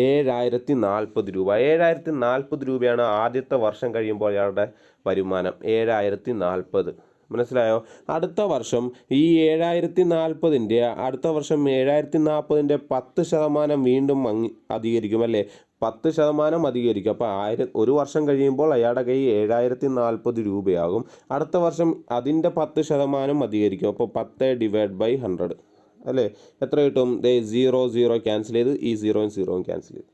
7,040 രൂപ. 7,040 രൂപയാണ് ആദ്യത്തെ വർഷം കഴിയുമ്പോൾ അയാളുടെ വരുമാനം. 7,040. മനസ്സിലായോ? അടുത്ത വർഷം ഈ 7,040ൻ്റെ അടുത്ത വർഷം 7,040ൻ്റെ 10% വീണ്ടും അധികരിക്കും അല്ലേ? 10% അധികരിക്കും. അപ്പോൾ ഒരു വർഷം കഴിയുമ്പോൾ അയാളുടെ കൈ 7,040 രൂപയാകും. അടുത്ത വർഷം അതിൻ്റെ 10% അധികരിക്കും. അപ്പോൾ 10 ഡിവൈഡ് ബൈ 100 അല്ലേ? എത്ര കിട്ടും? 0 ക്യാൻസൽ ചെയ്ത് ഈ 0 ക്യാൻസൽ ചെയ്ത്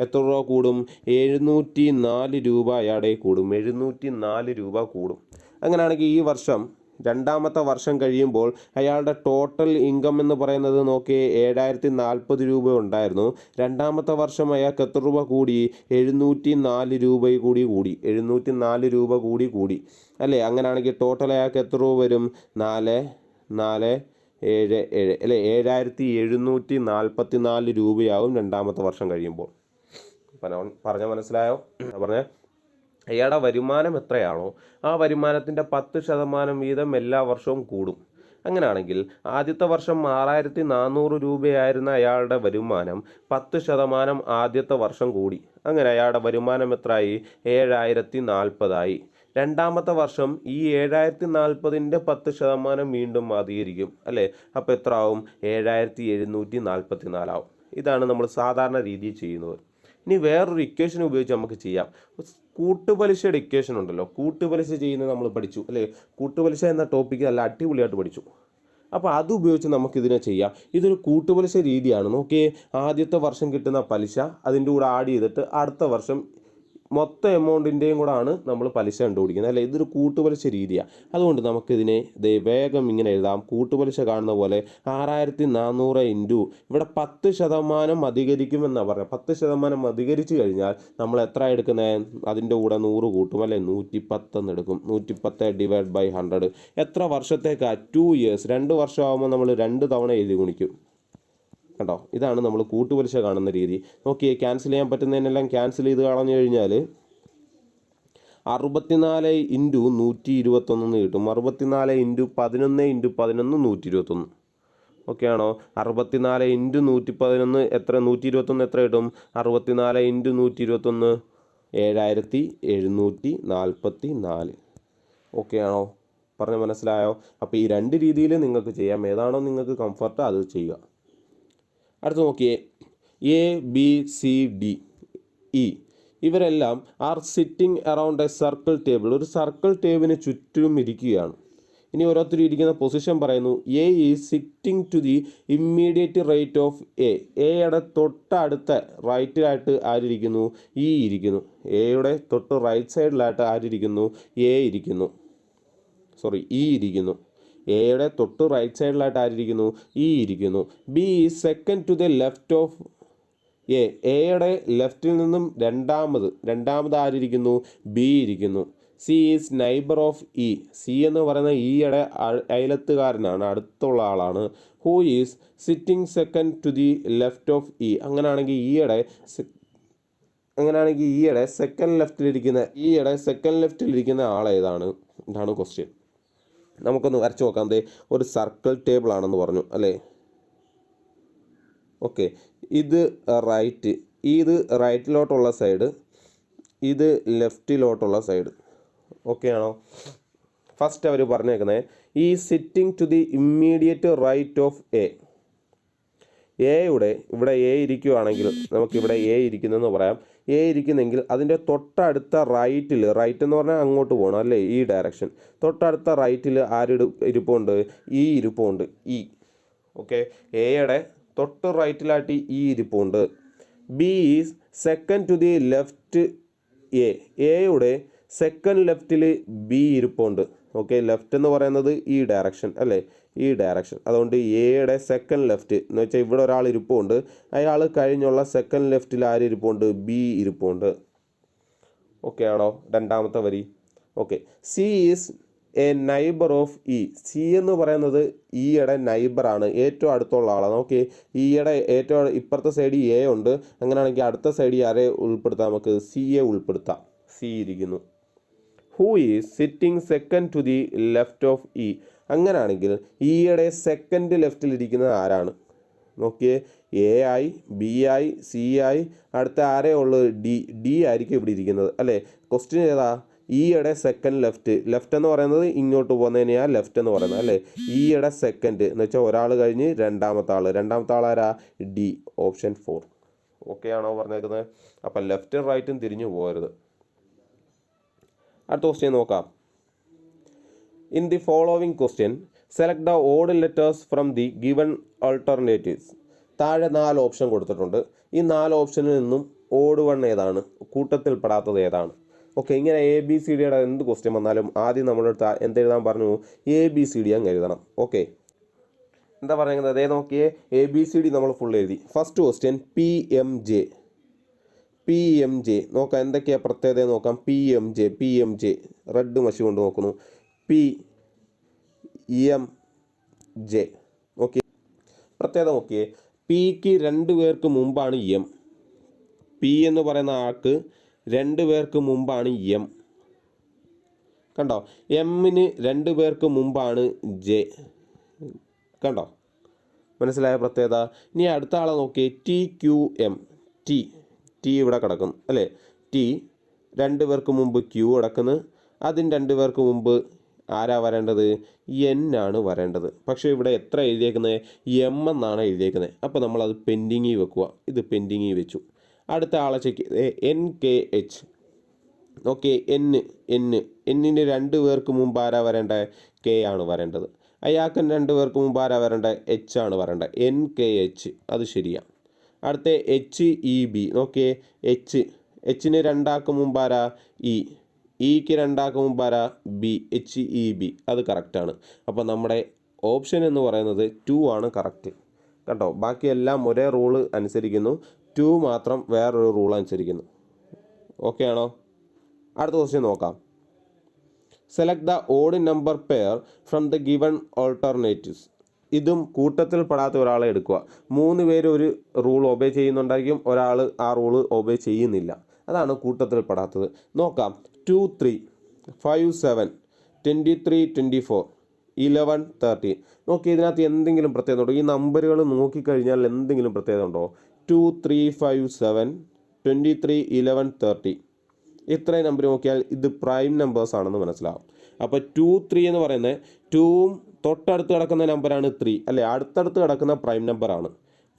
എത്ര രൂപ കൂടും? 704 രൂപ അയാളുടെ കൂടും. 704 രൂപ കൂടും. അങ്ങനെയാണെങ്കിൽ ഈ വർഷം രണ്ടാമത്തെ വർഷം കഴിയുമ്പോൾ അയാളുടെ ടോട്ടൽ ഇൻകം എന്ന് പറയുന്നത് നോക്കി 7,040 രൂപ ഉണ്ടായിരുന്നു. രണ്ടാമത്തെ വർഷം അയാൾക്ക് എത്ര രൂപ കൂടി? 704 രൂപ കൂടി 704 രൂപ കൂടി അല്ലേ? അങ്ങനെയാണെങ്കിൽ ടോട്ടൽ അയാൾക്ക് എത്ര രൂപ വരും? 4,477 അല്ലേ? 7,744 രൂപയാവും രണ്ടാമത്തെ വർഷം കഴിയുമ്പോൾ. പറഞ്ഞ മനസ്സിലായോ? പറഞ്ഞേ, അയാളുടെ വരുമാനം എത്രയാണോ ആ വരുമാനത്തിൻ്റെ 10% വീതം എല്ലാ വർഷവും കൂടും. അങ്ങനെയാണെങ്കിൽ ആദ്യത്തെ വർഷം 6,400 രൂപയായിരുന്ന അയാളുടെ വരുമാനം 10% ആദ്യത്തെ വർഷം കൂടി. അങ്ങനെ അയാളുടെ വരുമാനം എത്രയായി? 7,040 രണ്ടാമത്തെ വർഷം ഈ 7,040ൻ്റെ 10% വീണ്ടും അധികരിക്കും അല്ലേ? അപ്പോൾ എത്ര ആവും? 7,744 ആവും. ഇതാണ് നമ്മൾ സാധാരണ രീതിയിൽ ചെയ്യുന്നത്. ഇനി വേറൊരു ഇക്വേഷൻ ഉപയോഗിച്ച് നമുക്ക് ചെയ്യാം. കൂട്ടുപലിശയുടെ ഇക്വേഷൻ ഉണ്ടല്ലോ. കൂട്ടുപലിശ ചെയ്യുന്നത് നമ്മൾ പഠിച്ചു അല്ലേ? കൂട്ടുപലിശ എന്ന ടോപ്പിക്ക് നല്ല അടിപൊളിയായിട്ട് പഠിച്ചു. അപ്പോൾ അത് ഉപയോഗിച്ച് നമുക്കിതിനെ ചെയ്യാം. ഇതൊരു കൂട്ടുപലിശ രീതിയാണ്. നോക്കിയേ, ആദ്യത്തെ വർഷം കിട്ടുന്ന പലിശ അതിൻ്റെ കൂടെ ആഡ് ചെയ്തിട്ട് അടുത്ത വർഷം മൊത്തം എമൗണ്ടിൻ്റെയും കൂടെ ആണ് നമ്മൾ പലിശ കണ്ടുപിടിക്കുന്നത്, അല്ലേ? ഇതൊരു കൂട്ടുപലിശ രീതിയാണ്. അതുകൊണ്ട് നമുക്കിതിനെ വേഗം ഇങ്ങനെ എഴുതാം. കൂട്ടുപലിശ കാണുന്ന പോലെ 6400 ഇൻറ്റു ഇവിടെ 10% അധികരിക്കുമെന്നാണ് പറഞ്ഞത്. 10% അധികരിച്ചു കഴിഞ്ഞാൽ നമ്മൾ എത്ര എടുക്കുന്നത്? അതിൻ്റെ കൂടെ 100 കൂട്ടും, അല്ലേ? 110 എടുക്കും. 110 ഡിവൈഡ് ബൈ 100 എത്ര വർഷത്തേക്കാണ്? 2 ഇയേഴ്സ്. 2 വർഷമാകുമ്പോൾ നമ്മൾ 2 തവണ എഴുതി ഗുണിക്കും. കണ്ടോ, ഇതാണ് നമ്മൾ കൂട്ടുപലിശ കാണുന്ന രീതി. നോക്കിയേ, ക്യാൻസൽ ചെയ്യാൻ പറ്റുന്നതിനെല്ലാം ക്യാൻസൽ ചെയ്ത് കളഞ്ഞു കഴിഞ്ഞാൽ 64 ഇൻറ്റു 121 കിട്ടും. 64 ഇൻറ്റു 11 ഇൻറ്റു 11 121. ഓക്കെ ആണോ? 64 ഇൻറ്റു 111 എത്ര? 121 എത്ര കിട്ടും? 64 ഇൻറ്റു 121 7744. ഓക്കെ ആണോ? പറഞ്ഞ് മനസ്സിലായോ? അപ്പോൾ ഈ 2 രീതിയിൽ നിങ്ങൾക്ക് ചെയ്യാം. ഏതാണോ നിങ്ങൾക്ക് കംഫർട്ട് അത് ചെയ്യുക. അടുത്ത് നോക്കിയേ, A B C D E ഇവരെല്ലാം are sitting around a circle table. ഒരു സർക്കിൾ ടേബിളിന് ചുറ്റും ഇരിക്കുകയാണ്. ഇനി ഓരോരുത്തരും ഇരിക്കുന്ന പൊസിഷൻ പറയുന്നു. A is sitting to the immediate right of A. എയുടെ തൊട്ടടുത്ത റൈറ്റിലായിട്ട് ആരിയ്ക്കുന്നു? ഇ ഇരിക്കുന്നു. എയുടെ തൊട്ട് റൈറ്റ് സൈഡിലായിട്ട് ആരിയ്ക്കുന്നു? എ ഇരിക്കുന്നു. ഇ ഇരിക്കുന്നു. എയുടെ തൊട്ട് റൈറ്റ് സൈഡിലായിട്ട് ആരിയ്ക്കുന്നു? ഇ ഇരിക്കുന്നു. B is second to the left of A. എയുടെ ലെഫ്റ്റിൽ നിന്നും രണ്ടാമത് ആരിയ്ക്കുന്നു? ബി ഇരിക്കുന്നു. C is neighbour of E. C എന്ന് പറയുന്ന ഇയുടെ അയലത്തുകാരനാണ്, അടുത്തുള്ള ആളാണ്. Who is sitting second to the left of E. അങ്ങനെയാണെങ്കിൽ ഈയുടെ സെക്കൻഡ് ലെഫ്റ്റിലിരിക്കുന്ന ആളേതാണ്? ഇതാണ് ക്വസ്റ്റ്യൻ. നമുക്കൊന്ന് വരച്ച് നോക്കാം. ഒരു സർക്കിൾ ടേബിൾ ആണെന്ന് പറഞ്ഞു, അല്ലേ? ഓക്കെ, ഇത് റൈറ്റ്, ഇത് റൈറ്റിലോട്ടുള്ള സൈഡ്, ഇത് ലെഫ്റ്റിലോട്ടുള്ള സൈഡ്. ഓക്കെ ആണോ? ഫസ്റ്റ് അവർ പറഞ്ഞേക്കുന്നത് E sitting to the immediate right of A. എയുടെ ഇവിടെ എ ഇരിക്കുകയാണെങ്കിൽ നമുക്കിവിടെ എ ഇരിക്കുന്നതെന്ന് പറയാം. എ ഇരിക്കുന്നെങ്കിൽ അതിൻ്റെ തൊട്ടടുത്ത റൈറ്റ് എന്ന് പറഞ്ഞാൽ അങ്ങോട്ട് പോകണം, അല്ലേ? ഈ ഡയറക്ഷൻ. തൊട്ടടുത്ത റൈറ്റിൽ ഇരിപ്പുണ്ട്? ഇ ഇരിപ്പുണ്ട്. ഇ. ഓക്കെ, എയുടെ തൊട്ട് റൈറ്റിലായിട്ട് ഇ ഇരിപ്പുണ്ട്. B is second to the left A. എയുടെ സെക്കൻഡ് ലെഫ്റ്റിൽ ബി ഇരിപ്പുണ്ട്. ഓക്കെ, ലെഫ്റ്റ് എന്ന് പറയുന്നത് ഈ ഡയറക്ഷൻ, അല്ലേ? ഈ ഡയറക്ഷൻ. അതുകൊണ്ട് എയുടെ സെക്കൻഡ് ലെഫ്റ്റ് എന്ന് വെച്ചാൽ ഇവിടെ ഒരാൾ ഇരിപ്പുണ്ട്. അയാൾ കഴിഞ്ഞുള്ള സെക്കൻഡ് ലെഫ്റ്റിൽ ആര് ഇരിപ്പുണ്ട്? ബി ഇരിപ്പുണ്ട്. ഓക്കെ ആണോ? രണ്ടാമത്തെ വരി. Okay, C is A neighbour of E. C എന്ന് പറയുന്നത് ഇയുടെ നൈബറാണ്, ഏറ്റവും അടുത്തുള്ള ആളാണ്. ഓക്കെ, ഇയുടെ ഏറ്റവും ഇപ്പുറത്തെ സൈഡിൽ എ ഉണ്ട്. അങ്ങനെയാണെങ്കിൽ അടുത്ത സൈഡിൽ ആരെ ഉൾപ്പെടുത്താം? നമുക്ക് സി എ ഉൾപ്പെടുത്താം. സി ഇരിക്കുന്നു. Who is sitting second to the left of E. അങ്ങനെയാണെങ്കിൽ ഇയുടെ സെക്കൻഡ് ലെഫ്റ്റിലിരിക്കുന്നത് ആരാണ്? നോക്കിയേ, എ ആയി, ബി ആയി, സി ആയി, അടുത്ത ആരേ ഉള്ളത്? ഡി ആയിരിക്കും ഇവിടെ ഇരിക്കുന്നത്, അല്ലേ? ക്വസ്റ്റ്യൻ ഏതാ? ഇയുടെ സെക്കൻഡ് ലെഫ്റ്റ് എന്ന് പറയുന്നത് ഇങ്ങോട്ട് പോകുന്നതിനെയാണ് ലെഫ്റ്റ് എന്ന് പറയുന്നത്, അല്ലേ? ഇയുടെ സെക്കൻഡ് എന്ന് വെച്ചാൽ ഒരാൾ കഴിഞ്ഞ് രണ്ടാമത്തെ ആൾ ആരാ? ഡി. ഓപ്ഷൻ 4. ഓക്കെ ആണോ പറഞ്ഞേക്കുന്നത്? അപ്പം ലെഫ്റ്റും റൈറ്റും തിരിഞ്ഞു പോകരുത്. അടുത്ത ക്വസ്റ്റ്യൻ നോക്കാം. In the following question select the odd letters from the given alternatives. താഴെ 4 ഓപ്ഷൻ കൊടുത്തിട്ടുണ്ട്. ഈ 4 ഓപ്ഷനിൽ നിന്നും ഓഡ് വൺ ഏതാണ്? കൂട്ടത്തിൽപ്പെടാത്തത് ഏതാണ്? ഓക്കെ, ഇങ്ങനെ എ ബി സി ഡിയുടെ എന്ത് ക്വസ്റ്റ്യൻ വന്നാലും ആദ്യം നമ്മളെടുത്ത് എന്തെഴുതാൻ പറഞ്ഞു? എ ബി സി ഡി അങ്ങ് എഴുതണം. ഓക്കെ, എന്താ പറയുന്നത്? അതേ നോക്കിയേ, എ ബി സി ഡി നമ്മൾ ഫുൾ എഴുതി. First question P M J. നോക്കാം എന്തൊക്കെയാണ് പ്രത്യേകത നോക്കാം. പി എം ജെ റെഡ് മഷി കൊണ്ട് നോക്കുന്നു. P M J. ഓക്കെ, പ്രത്യേകത നോക്കിയേ, പിക്ക് 2 പേർക്ക് മുമ്പാണ് എം. പി എന്ന് പറയുന്ന ആൾക്ക് 2 പേർക്ക് മുമ്പാണ് എം. കണ്ടോ? എമ്മിന് 2 പേർക്ക് മുമ്പാണ് ജെ. കണ്ടോ? മനസ്സിലായ പ്രത്യേകത? ഇനി അടുത്ത ആളെ നോക്കിയേ, ടി ക്യു എം. ടി ഇവിടെ കിടക്കുന്നു, അല്ലേ? ടി 2 പേർക്ക് മുമ്പ് ക്യൂ കിടക്കുന്നു. അതിന് 2 പേർക്ക് മുമ്പ് ആരാ വരേണ്ടത്? എൻ ആണ് വരേണ്ടത്. പക്ഷേ ഇവിടെ എത്ര എഴുതിയേക്കുന്നത്? എം എന്നാണ് എഴുതിയേക്കുന്നത്. അപ്പോൾ നമ്മളത് പെൻഡിങ്ങിൽ വെക്കുക. ഇത് പെൻഡിങ്ങിൽ വെച്ചു. അടുത്ത ആളെ check N K H. Okay, എന്നിന് 2 പേർക്ക് മുമ്പ് ആരാ വരേണ്ടത്? കെ ആണ് വരേണ്ടത്. അയാൾക്ക് 2 പേർക്ക് മുമ്പ് ആരാ വരേണ്ടത്? എച്ച് ആണ് വരേണ്ടത്. NKH അത് ശരിയാണ്. അടുത്ത HEB നോക്കിയേ, എച്ചിന് 2 ആൾക്ക് മുമ്പ് ആരാ? ഇക്ക് 2 ആൾക്ക് മുമ്പ് ആരാ? HEB അത് കറക്റ്റാണ്. അപ്പോൾ നമ്മുടെ ഓപ്ഷൻ എന്ന് പറയുന്നത് 2 ആണ് കറക്റ്റ് കേട്ടോ. ബാക്കിയെല്ലാം ഒരേ റൂള് അനുസരിക്കുന്നു, 2 മാത്രം വേറൊരു റൂൾ അനുസരിക്കുന്നു. ഓക്കെ ആണോ? അടുത്ത ക്വസ്റ്റ്യൻ നോക്കാം. Select the odd number pair from the given alternatives. ഇതും കൂട്ടത്തിൽ പെടാത്ത ഒരാളെ എടുക്കുക. 3 പേര് ഒരു റൂൾ ഒബേ ചെയ്യുന്നുണ്ടായിരിക്കും, ഒരാൾ ആ റൂള് ഒബേ ചെയ്യുന്നില്ല. അതാണ് കൂട്ടത്തിൽ പെടാത്തത്. നോക്കാം. 2 3 5 7 23 24 11 13. നോക്കി, ഇതിനകത്ത് എന്തെങ്കിലും പ്രത്യേകത ഉണ്ടോ? ഈ നമ്പറുകൾ നോക്കിക്കഴിഞ്ഞാൽ എന്തെങ്കിലും പ്രത്യേകത ഉണ്ടോ? 2 3 5 7 23 11 30 ഇത്രയും നമ്പർ നോക്കിയാൽ ഇത് പ്രൈം നമ്പേഴ്സ് ആണെന്ന് മനസ്സിലാവും. അപ്പോൾ 2 3 എന്ന് പറയുന്നത് 2ഉം തൊട്ടടുത്ത് കിടക്കുന്ന നമ്പറാണ് 3 അല്ലേ, അടുത്തടുത്ത് കിടക്കുന്ന പ്രൈം നമ്പറാണ്.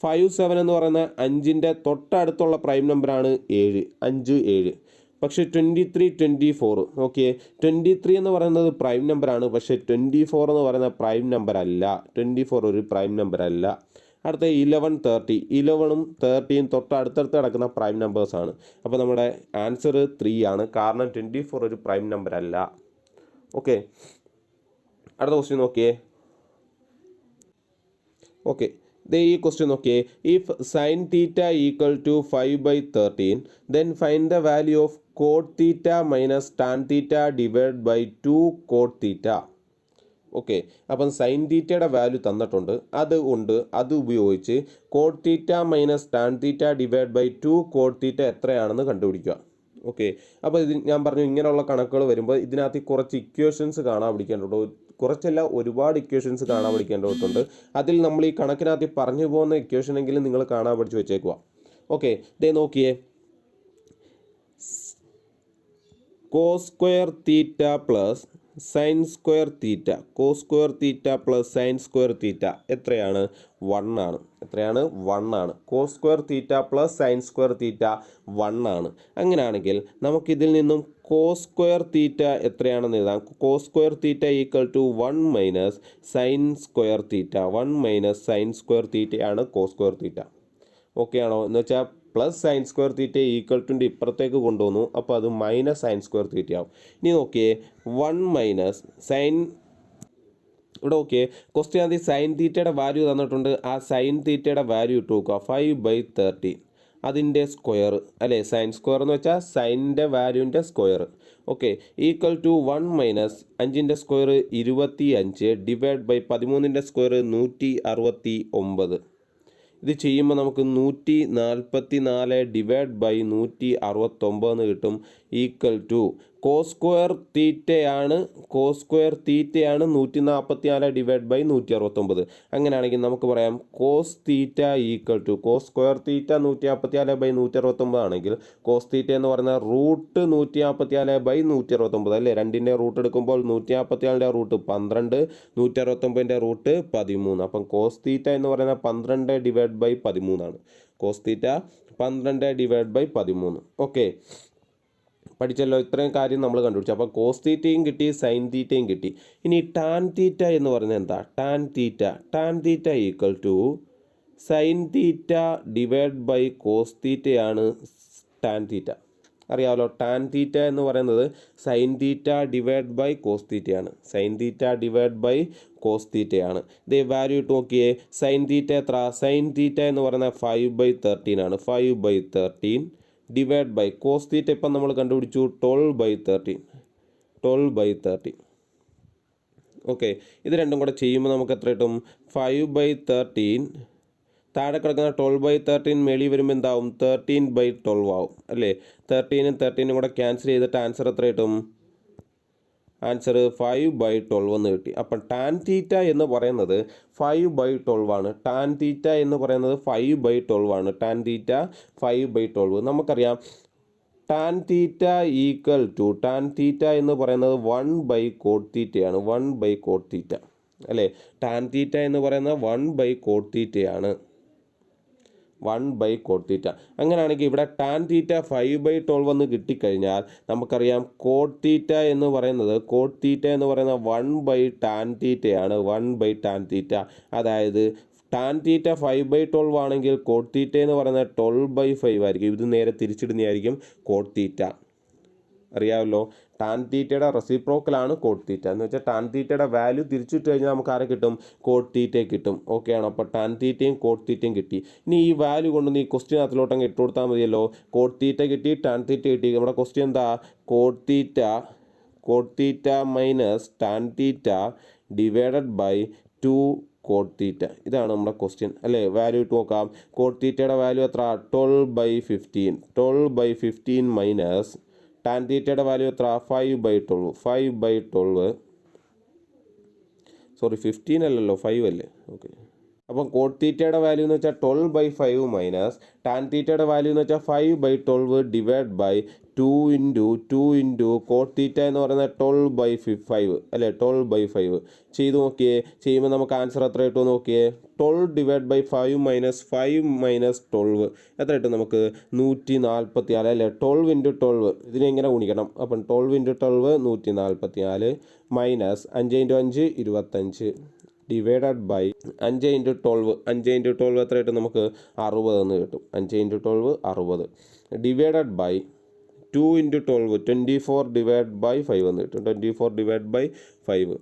5 7 എന്ന് പറയുന്ന 5ൻ്റെ തൊട്ടടുത്തുള്ള പ്രൈം നമ്പറാണ് 7, 5 7. പക്ഷേ 23 24 ഓക്കെ, 23 എന്ന് പറയുന്നത് പ്രൈം നമ്പറാണ്, പക്ഷേ 24 എന്ന് പറയുന്ന പ്രൈം നമ്പർ അല്ല. 24 ഒരു പ്രൈം നമ്പർ അല്ല. അടുത്ത 11 30, 11ഉം 30യും തൊട്ടടുത്തടുത്ത് കിടക്കുന്ന പ്രൈം നമ്പേഴ്സാണ്. അപ്പോൾ നമ്മുടെ ആൻസർ 3 ആണ്, കാരണം 24 ഒരു പ്രൈം നമ്പർ അല്ല. ഓക്കെ, അടുത്ത ക്വസ്റ്റ്യൻ നോക്കിയേ. ഓക്കെ, ഈ ക്വസ്റ്റ്യൻ നോക്കിയേ. If sine theta equal to 5/13 then find the value of cot theta minus tan theta divide by 2 cot theta. Okay, അപ്പം സൈൻ തീറ്റയുടെ വാല്യൂ തന്നിട്ടുണ്ട്, അത് ഉപയോഗിച്ച് cot theta minus tan theta divide by 2 cot theta എത്രയാണെന്ന് കണ്ടുപിടിക്കുക. Okay, അപ്പോൾ ഇത് ഞാൻ പറഞ്ഞു, ഇങ്ങനെയുള്ള കണക്കുകൾ വരുമ്പോൾ ഇതിനകത്ത് കുറച്ച് ഇക്വേഷൻസ് കാണാൻ പഠിക്കേണ്ടതുണ്ട്. കുറച്ചല്ല, ഒരുപാട് ഇക്വേഷൻസ് കാണാൻ പഠിക്കേണ്ടതുണ്ട്. അതിൽ നമ്മൾ ഈ കണക്കിനകത്ത് പറഞ്ഞു പോകുന്ന ഇക്വേഷനെങ്കിലും നിങ്ങൾ കാണാൻ പഠിച്ച് വെച്ചേക്കുക. ഓക്കെ, ദേ നോക്കിയേ. Cos square theta plus sine square theta, cos square theta plus sine square theta എത്രയാണ്? 1 ആണ്. എത്രയാണ്? 1 ആണ്. Cos square theta plus sine square theta 1 ആണ്. അങ്ങനെയാണെങ്കിൽ നമുക്കിതിൽ നിന്നും കോസ് സ്ക്വയർ തീറ്റ എത്രയാണെന്ന് എഴുതാം. Cos square theta equal to 1 minus sine square theta. 1 minus sine square തീറ്റയാണ് കോസ് സ്ക്വയർ തീറ്റ. ഓക്കെ ആണോ? എന്ന് വെച്ചാൽ plus sine square theta equal to ഇപ്പുറത്തേക്ക് കൊണ്ടുവന്നു, അപ്പോൾ അത് മൈനസ് സൈൻ സ്ക്വയർ തീറ്റ ആവും. ഇനി നോക്കിയേ, 1 മൈനസ് സൈൻ, ഇവിടെ ഓക്കെ, ക്വസ്റ്റ്യൻ ആദ്യം സൈൻ തീറ്റയുടെ വാല്യൂ തന്നിട്ടുണ്ട്. ആ സൈൻ തീറ്റയുടെ വാല്യൂ ഇട്ട് നോക്കുക. 5/13 അതിൻ്റെ സ്ക്വയർ അല്ലേ, സൈൻ സ്ക്വയർ എന്ന് വെച്ചാൽ സൈനിൻ്റെ വാല്യൂവിൻ്റെ square. Okay, equal to 1 minus 5ൻ്റെ സ്ക്വയർ 25 ഡിവൈഡ് ബൈ 13ൻ്റെ സ്ക്വയർ 169. ഇത് ചെയ്യുമ്പോൾ നമുക്ക് 144 ഡിവൈഡ് ബൈ 169 എന്ന് കിട്ടും. ഈക്വൽ ടു കോസ് സ്ക്വയർ തീറ്റയാണ് 144 ഡിവൈഡ് ബൈ 169. അങ്ങനെയാണെങ്കിൽ നമുക്ക് പറയാം cos theta equal to cos square theta 144 by 169 ആണെങ്കിൽ കോസ് തീറ്റ എന്ന് പറയുന്ന റൂട്ട് 144 ബൈ 169 അല്ലേ. 2ൻ്റെ റൂട്ട് എടുക്കുമ്പോൾ 144ൻ്റെ റൂട്ട് 12, 169ൻ്റെ റൂട്ട് 13. അപ്പം കോസ് തീറ്റ എന്ന് പറയുന്ന 12 ഡിവൈഡ് ബൈ 13 ആണ്. Cos theta 12 divide by 13. Okay, പഠിച്ചല്ലോ. ഇത്രയും കാര്യം നമ്മൾ കണ്ടുപിടിച്ചു. അപ്പോൾ കോസ് തീറ്റയും കിട്ടി, സൈൻ തീറ്റയും കിട്ടി. ഇനി ടാൻ തീറ്റ എന്ന് പറയുന്നത് എന്താ? Tan theta equal to sine theta divide by cos തീറ്റയാണ് ടാൻ തീറ്റ. അറിയാമല്ലോ, ടാൻ തീറ്റ എന്ന് പറയുന്നത് sine theta divide by cos തീറ്റയാണ്. Sine theta divide by cos തീറ്റയാണ്. ഇതേ വാല്യൂ ഇട്ട് നോക്കിയേ. സൈൻ തീറ്റ എത്ര? സൈൻ തീറ്റ എന്ന് പറയുന്നത് 5/13 ആണ്. 5/13 ഡിവൈഡ് ബൈ കോസ് തീറ്റ ഇപ്പം നമ്മൾ കണ്ടുപിടിച്ചു 12/13. ഓക്കെ, ഇത് രണ്ടും കൂടെ ചെയ്യുമ്പോൾ നമുക്ക് എത്ര കിട്ടും? 5/13 താഴെ കിടക്കുന്ന 12/13 മേളിൽ വരുമ്പോൾ എന്താവും? 13/12 ആവും അല്ലേ. 13ഉം 13ഉം കൂടെ ക്യാൻസൽ ചെയ്തിട്ട് ആൻസർ എത്ര കിട്ടും? ആൻസർ 5/12 എന്ന് കിട്ടി. അപ്പം ടാൻ തീറ്റ എന്ന് പറയുന്നത് 5/12 ആണ്. ടാൻ തീറ്റ എന്ന് പറയുന്നത് 5/12 ആണ്. Tan theta 5/12. നമുക്കറിയാം tan theta equal to tan theta എന്ന് പറയുന്നത് 1/കോട്ട് തീറ്റയാണ്. 1/കോട്ട് തീറ്റ അല്ലേ. ടാൻ തീറ്റ എന്ന് പറയുന്നത് 1/കോട്ട് തീറ്റയാണ്. 1/cot θ. അങ്ങനെയാണെങ്കിൽ ഇവിടെ tan θ 5/12 എന്ന് കിട്ടിക്കഴിഞ്ഞാൽ നമുക്കറിയാം cot θ എന്ന് പറയുന്നത് 1/tan θ ആണ്. 1/tan θ, അതായത് tan θ 5/12 ആണെങ്കിൽ cot θ എന്ന് പറയുന്നത് 12/5 ആയിരിക്കും. ഇത് നേരെ തിരിച്ചിടുന്നതായിരിക്കും cot θ. അറിയാമല്ലോ, ടാൻ തീറ്റയുടെ റെസിപ്രോക്കലാണ് cot θ എന്ന് വെച്ചാൽ ടാൻ തീറ്റയുടെ വാല്യൂ തിരിച്ചിട്ട് കഴിഞ്ഞാൽ നമുക്ക് ആരെ കിട്ടും? cot θ കിട്ടും. ഓക്കെ ആണോ? അപ്പോൾ ടാൻ തീറ്റയും cot θയും കിട്ടി. ഇനി ഈ വാല്യൂ കൊണ്ടൊന്ന് ഈ ക്വസ്റ്റ്യനകത്തിലോട്ട് അങ്ങ് ഇട്ട് കൊടുത്താൽ മതിയല്ലോ. cot θ കിട്ടി, ടാൻ തീറ്റ കിട്ടി. നമ്മുടെ ക്വസ്റ്റ്യൻ എന്താ? cot θ minus tan theta divided by 2 cot θ. ഇതാണ് നമ്മുടെ ക്വസ്റ്റ്യൻ അല്ലേ? വാല്യൂ ഇട്ട് നോക്കാം. cot θയുടെ വാല്യൂ എത്ര? 12/15. 12/15 മൈനസ് ടാൻ തീറ്റയുടെ വാല്യൂ എത്ര? 5/12. 5/12 സോറി 15 അല്ലല്ലോ, 5 അല്ലേ? ഓക്കെ. അപ്പം cot θയുടെ വാല്യൂ എന്ന് വെച്ചാൽ 12/5 മൈനസ് ടാൻ തീറ്റയുടെ വാല്യൂ എന്ന് വെച്ചാൽ 5/12 ഡിവൈഡ് ബൈ 2 ഇൻറ്റു cot θ എന്ന് പറയുന്നത് 12/5 അല്ലേ? 12/5 ചെയ്ത് നോക്കിയേ. ചെയ്യുമ്പോൾ നമുക്ക് ആൻസർ എത്ര കിട്ടും നോക്കിയേ. 12 ഡിവൈഡ് ബൈ 5 മൈനസ് 12 എത്ര കിട്ടും നമുക്ക്? 144 അല്ലേ? 12 ഇൻറ്റു 12 ഇതിനെ എങ്ങനെ ഗുണിക്കണം? അപ്പം 12 into 12 144 minus 5 into 5 25 divided by 5 into 12 എത്ര കിട്ടും നമുക്ക്? 60 എന്ന് കിട്ടും. 5 into 12 60 divided by 2 into 12 24 divide by 5 എന്ന് കിട്ടും. 24 ഡിവൈഡ് ബൈ 5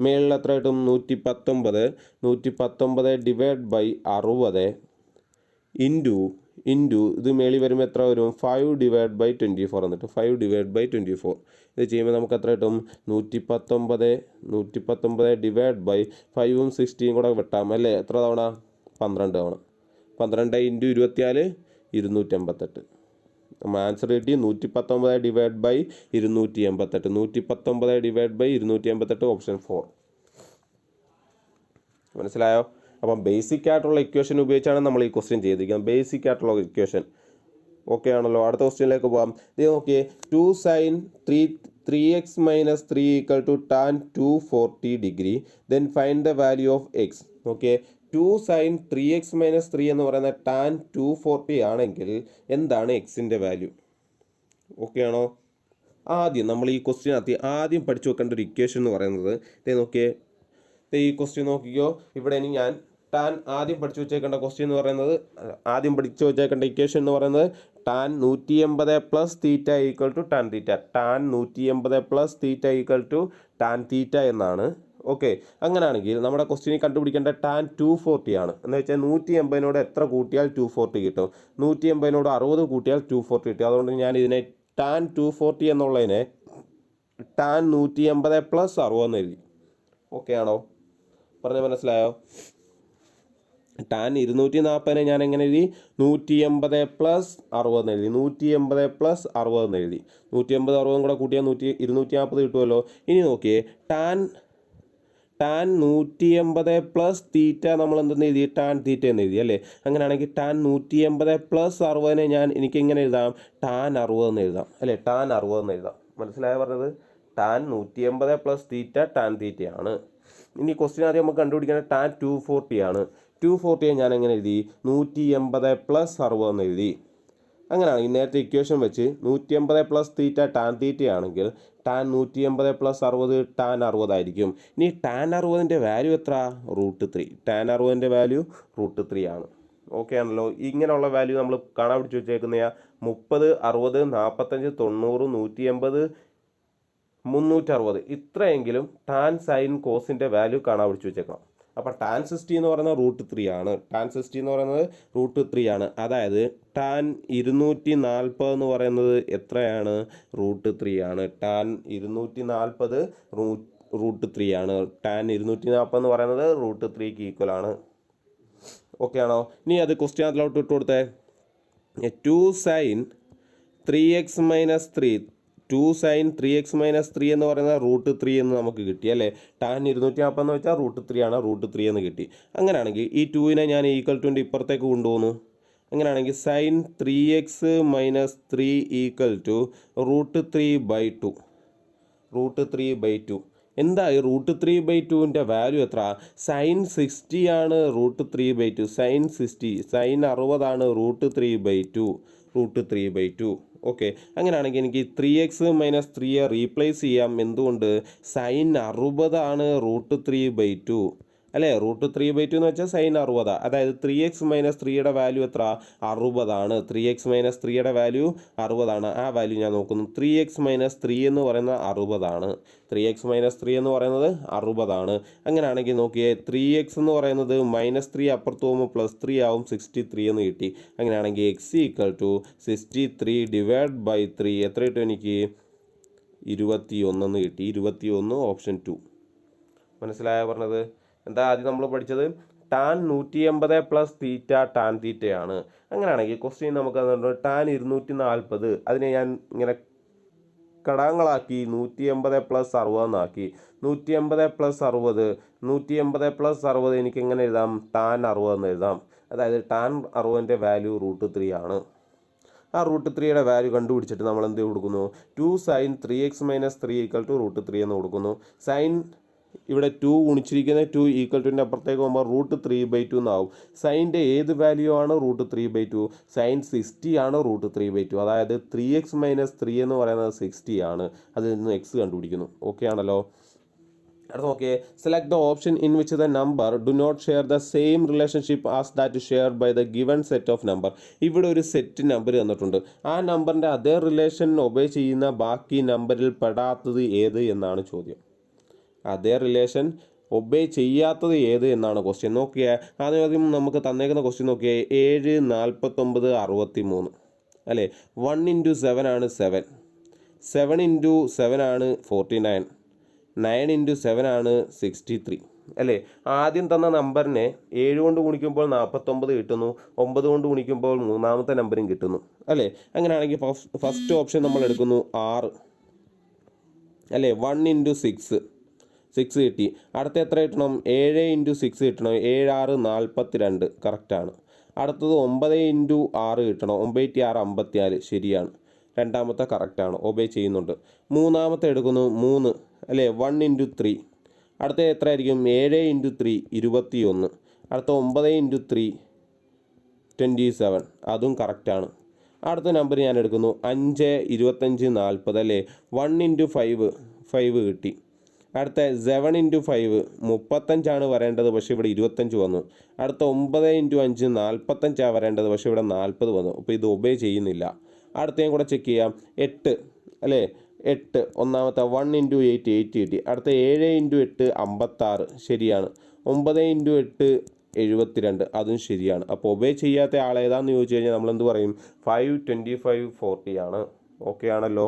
മേളിൽ എത്ര കിട്ടും? 119 ഡിവൈഡ് ബൈ 60 ഇൻറ്റു ഇത് മേളിൽ വരുമ്പോൾ എത്ര വരും? 5 ഡിവൈഡ് ബൈ 24 എന്നിട്ട് 5 ഡിവൈഡ് ബൈ 24 ഇത് ചെയ്യുമ്പോൾ നമുക്ക് എത്ര കിട്ടും? 119 ഡിവൈഡ് ബൈ 5ഉം 60യും കൂടെ വെട്ടാം അല്ലേ? എത്ര തവണ? 12 തവണ. 12 ഇൻറ്റു 24 288. നമ്മൾ ആൻസർ കിട്ടി 119 divide by 288. 119 divide by 288 option 4. മനസ്സിലായോ? അപ്പം ബേസിക് ആയിട്ടുള്ള ഇക്വേഷൻ ഉപയോഗിച്ചാണ് നമ്മൾ ഈ ക്വസ്റ്റ്യൻ ചെയ്തിരിക്കുന്നത്. ബേസിക് ആയിട്ടുള്ള ഇക്വേഷൻ ഓക്കെ ആണല്ലോ. അടുത്ത ക്വസ്റ്റ്യനിലേക്ക് പോകാം. ഇത് നോക്കിയേ. 2 sin 3x minus 3 equal to tan 240 degree. Then find the value of x. Okay, 2 sin 3x minus 3 എന്ന് പറയുന്ന tan 240 ആണെങ്കിൽ എന്താണ് എക്സിൻ്റെ വാല്യൂ? ഓക്കെ ആണോ? ആദ്യം നമ്മൾ ഈ ക്വസ്റ്റ്യനകത്ത് ആദ്യം പഠിച്ചു വെക്കേണ്ട ഒരു ഇക്വേഷൻ എന്ന് പറയുന്നത് ഇതേ നോക്കിയേ. ഈ ക്വസ്റ്റ്യൻ നോക്കിക്കോ. ഇവിടെ ഇനി ഞാൻ ടാൻ ആദ്യം പഠിച്ചു വെച്ചേക്കേണ്ട ക്വസ്റ്റ്യൻ എന്ന് പറയുന്നത് ഇക്വേഷൻ എന്ന് പറയുന്നത് tan 180 plus theta equal to tan theta. Tan 180 plus theta equal to tan theta എന്നാണ്. ഓക്കെ, അങ്ങനെയാണെങ്കിൽ നമ്മുടെ ക്വസ്റ്റ്യനിൽ കണ്ടുപിടിക്കേണ്ട ടാൻ 240 ആണ്. എന്ന് വെച്ചാൽ 180 എത്ര കൂട്ടിയാൽ 240 കിട്ടും? 180 60 കൂട്ടിയാൽ 240 കിട്ടും. അതുകൊണ്ട് ഞാൻ ഇതിനെ ടാൻ 240 എന്നുള്ളതിനെ ടാൻ 180 പ്ലസ് 60 എന്ന് എഴുതി. ഓക്കെ ആണോ? പറഞ്ഞത് മനസ്സിലായോ? ടാൻ 240 ഞാൻ എങ്ങനെ എഴുതി? 180 പ്ലസ് 60 എന്ന് എഴുതി. 180 പ്ലസ് 60 എന്ന് എഴുതി. 180 60 കൂടെ കൂട്ടിയാൽ 240 കിട്ടുമല്ലോ. ഇനി നോക്കിയേ, ടാൻ 180 പ്ലസ് തീറ്റ നമ്മൾ എന്തെന്ന് എഴുതി? ടാൻ തീറ്റ എന്ന് എഴുതി അല്ലേ? അങ്ങനെയാണെങ്കിൽ ടാൻ 180 പ്ലസ് 60 ഞാൻ എനിക്ക് എങ്ങനെ എഴുതാം? ടാൻ 60 എന്ന് എഴുതാം അല്ലേ? ടാൻ 60 എന്ന് എഴുതാം. മനസ്സിലായോ പറഞ്ഞത്? ടാൻ 180 പ്ലസ് തീറ്റ ടാൻ തീറ്റയാണ്. ഇനി ക്വസ്റ്റ്യൻ ആദ്യം നമുക്ക് കണ്ടുപിടിക്കേണ്ടത് ടാൻ 240 ആണ്. 240 ഞാൻ എങ്ങനെ എഴുതി? 180 പ്ലസ് 60 എന്ന് എഴുതി. അങ്ങനെയാണെങ്കിൽ നേരത്തെ ഇക്വേഷൻ വെച്ച് 180 പ്ലസ് തീറ്റ ടാൻ തീറ്റ ആണെങ്കിൽ ടാൻ 180 പ്ലസ് 60 ടാൻ 60 ആയിരിക്കും. ഇനി ടാൻ 60ൻ്റെ വാല്യൂ എത്ര? √3. ടാൻ 60ൻ്റെ വാല്യൂ √3 ആണ്. ഓക്കെ ആണല്ലോ? ഇങ്ങനെയുള്ള വാല്യൂ നമ്മൾ കാണാൻ പിടിച്ച് വെച്ചേക്കുന്ന 30 60 45 90 180 360 ഇത്രയെങ്കിലും ടാൻ സൈൻ കോസിൻ്റെ വാല്യൂ കാണാൻ പിടിച്ച് വെച്ചേക്കണം. അപ്പോൾ ടാൻ 60 എന്ന് പറയുന്നത് √3 ആണ്. ടാൻ 60 എന്ന് പറയുന്നത് √3 ആണ്. അതായത് ടാൻ 240 എന്ന് പറയുന്നത് എത്രയാണ്? √3 ആണ്. ടാൻ 240 √3 ആണ്. ടാൻ 240 എന്ന് പറയുന്നത് √3ക്ക് ഈക്വൽ ആണ്. ഓക്കെ ആണോ? ഇനി അത് ക്വസ്റ്റ്യനകത്തിലോട്ട് ഇട്ട് കൊടുത്തേ. 2 sin 3x minus 3 2 sin 3x minus 3 എന്ന് പറയുന്നത് √3 എന്ന് നമുക്ക് കിട്ടി അല്ലേ? ടാൻ 240 എന്ന് വെച്ചാൽ √3 ആണ്. √3 എന്ന് കിട്ടി. അങ്ങനെയാണെങ്കിൽ ഈ 2നെ ഞാൻ ഈക്വൽ ടു ഇപ്പുറത്തേക്ക് കൊണ്ടുപോകുന്നു. അങ്ങനെയാണെങ്കിൽ sin 3x minus 3 equal to √3/2. √3/2 എന്തായി √3/2 വാല്യൂ എത്ര? സൈൻ 60 ആണ് √3/2. സൈൻ 60 സൈൻ 60 ആണ് √3/2. ഓക്കെ, അങ്ങനെയാണെങ്കിൽ എനിക്ക് 3x - 3 റീപ്ലേസ് ചെയ്യാം. എന്തുകൊണ്ട്? സൈൻ 60 ആണ് √3/2 അല്ലേ? √3/2 എന്ന് വെച്ചാൽ സൈൻ 60. അതായത് 3x - 3യുടെ വാല്യൂ എത്ര? 60 ആണ്. 3x - 3യുടെ വാല്യൂ 60 ആണ്. ആ വാല്യൂ ഞാൻ നോക്കുന്നു. 3x - 3 എന്ന് പറയുന്നത് 60 ആണ്. 3x - 3 എന്ന് പറയുന്നത് 60 ആണ്. അങ്ങനെയാണെങ്കിൽ നോക്കിയേ, 3x എന്ന് പറയുന്നത് -3 അപ്പുറത്ത് പോകുമ്പോൾ +3 ആവും, 63 എന്ന് കിട്ടി. അങ്ങനെയാണെങ്കിൽ x = 63/3 എത്ര കിട്ടും എനിക്ക്? 21 എന്ന് കിട്ടി. 21 ഓപ്ഷൻ 2. മനസ്സിലായോ പറഞ്ഞത്? എന്താ ആദ്യം നമ്മൾ പഠിച്ചത്? ടാൻ 180 + തീറ്റ ടാൻ തീറ്റയാണ്. അങ്ങനെയാണെങ്കിൽ ക്വസ്റ്റ്യൻ നമുക്ക് ടാൻ 240 അതിനെ ഞാൻ ഇങ്ങനെ ഘടകങ്ങളാക്കി 180 + 60 എന്നാക്കി. 180 + 60 180 + 60 എനിക്ക് എങ്ങനെ എഴുതാം? ടാൻ 60 എന്ന് എഴുതാം. അതായത് ടാൻ 60ൻ്റെ വാല്യൂ √3 ആണ്. ആ √3യുടെ വാല്യൂ കണ്ടുപിടിച്ചിട്ട് നമ്മൾ എന്ത് കൊടുക്കുന്നു? 2 sin 3x - 3 = √3 എന്ന് കൊടുക്കുന്നു. സൈൻ ഇവിടെ 2 ഗുണിച്ചിരിക്കുന്നത് 2 = അപ്പുറത്തേക്ക് പോകുമ്പോൾ √3/2 എന്നാവും. സൈൻ്റെ ഏത് വാല്യൂ ആണ് √3/2? സൈൻ 60 ആണ് √3/2. അതായത് 3x - 3 എന്ന് പറയുന്നത് 60 ആണ്. അതിൽ നിന്ന് x കണ്ടുപിടിക്കുന്നു. ഓക്കെ ആണല്ലോ? അടുത്ത നോക്കിയേ, select the option in which the number do not share the same relationship as that shared by the given set of number. ഇവിടെ ഒരു സെറ്റ് നമ്പർ തന്നിട്ടുണ്ട്. ആ നമ്പറിൻ്റെ അതേ റിലേഷൻ ഒബേ ചെയ്യുന്ന ബാക്കി നമ്പറിൽ പെടാത്തത് ഏത് എന്നാണ് ചോദ്യം. അതേ റിലേഷൻ ഒബേ ചെയ്യാത്തത് ഏത് എന്നാണ് ക്വസ്റ്റ്യൻ. നോക്കിയേ, ആദ്യം നമുക്ക് തന്നേക്കുന്ന ക്വസ്റ്റ്യൻ നോക്കിയേ, 7 49 63 അല്ലേ? 1 × 7 ആണ് 7, 7 × 7 ആണ് 49, 9 × 7 ആണ് 63 അല്ലേ? ആദ്യം തന്ന നമ്പറിനെ 7 കൊണ്ട് ഗുണിക്കുമ്പോൾ 49 കിട്ടുന്നു, 9 കൊണ്ട് ഗുണിക്കുമ്പോൾ മൂന്നാമത്തെ നമ്പറും കിട്ടുന്നു അല്ലേ? അങ്ങനെയാണെങ്കിൽ ഫസ്റ്റ് ഓപ്ഷൻ നമ്മൾ എടുക്കുന്നു 6 അല്ലേ? 1 × 6 കിട്ടി. അടുത്ത എത്ര കിട്ടണം? 7 × 6 കിട്ടണം. 7 6 42 കറക്റ്റാണ്. അടുത്തത് 9 × 6 കിട്ടണം. 9 × 6 54 ശരിയാണ്. രണ്ടാമത്തെ കറക്റ്റാണ്, ഒബേ ചെയ്യുന്നുണ്ട്. മൂന്നാമത്തെ എടുക്കുന്നു 3 അല്ലേ? 1 × 3. അടുത്ത എത്ര ആയിരിക്കും? 7 × 3 21. അടുത്ത 9 × 3 27, അതും കറക്റ്റാണ്. അടുത്ത നമ്പർ ഞാൻ എടുക്കുന്നു 5 25 40 അല്ലേ? 1 × 5 കിട്ടി. അടുത്ത 7 × 5 35 വരേണ്ടത്, പക്ഷേ ഇവിടെ 25 വന്നു. അടുത്ത 9 × 5 45 വരേണ്ടത്, പക്ഷേ ഇവിടെ 40 വന്നു. അപ്പോൾ ഇത് ഒബേ ചെയ്യുന്നില്ല. അടുത്തയും കൂടെ ചെക്ക് ചെയ്യാം. 8 അല്ലേ? 8 ഒന്നാമത്തെ 1 × 8 8 കിട്ടി. അടുത്ത 7 × 8 56 ശരിയാണ്. 9 × 8 72 അതും ശരിയാണ്. അപ്പോൾ ഒബേ ചെയ്യാത്ത ആളേതാന്ന് ചോദിച്ചു കഴിഞ്ഞാൽ നമ്മൾ എന്ത് പറയും? 5 25 40 ആണ്. ഓക്കെ ആണല്ലോ?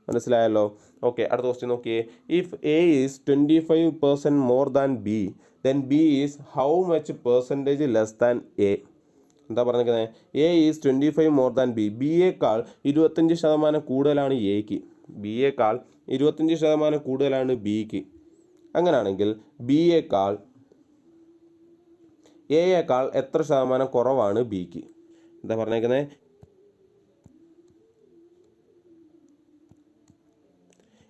മനസ്സിലായല്ലോ? ഓക്കെ, അടുത്ത ക്വസ്റ്റ്യൻ നോക്കിയേ. If A is 25% more than B, then B is how much percentage less than A? എന്താ പറഞ്ഞിരിക്കുന്നത്? A is 25 more than B. ബിയേക്കാൾ 25% കൂടുതലാണ് എക്ക്. ബിയേക്കാൾ 25% കൂടുതലാണ് ബിക്ക്. അങ്ങനെയാണെങ്കിൽ എയേക്കാൾ എത്ര ശതമാനം കുറവാണ് ബിക്ക്? എന്താ പറഞ്ഞേക്കുന്നത്?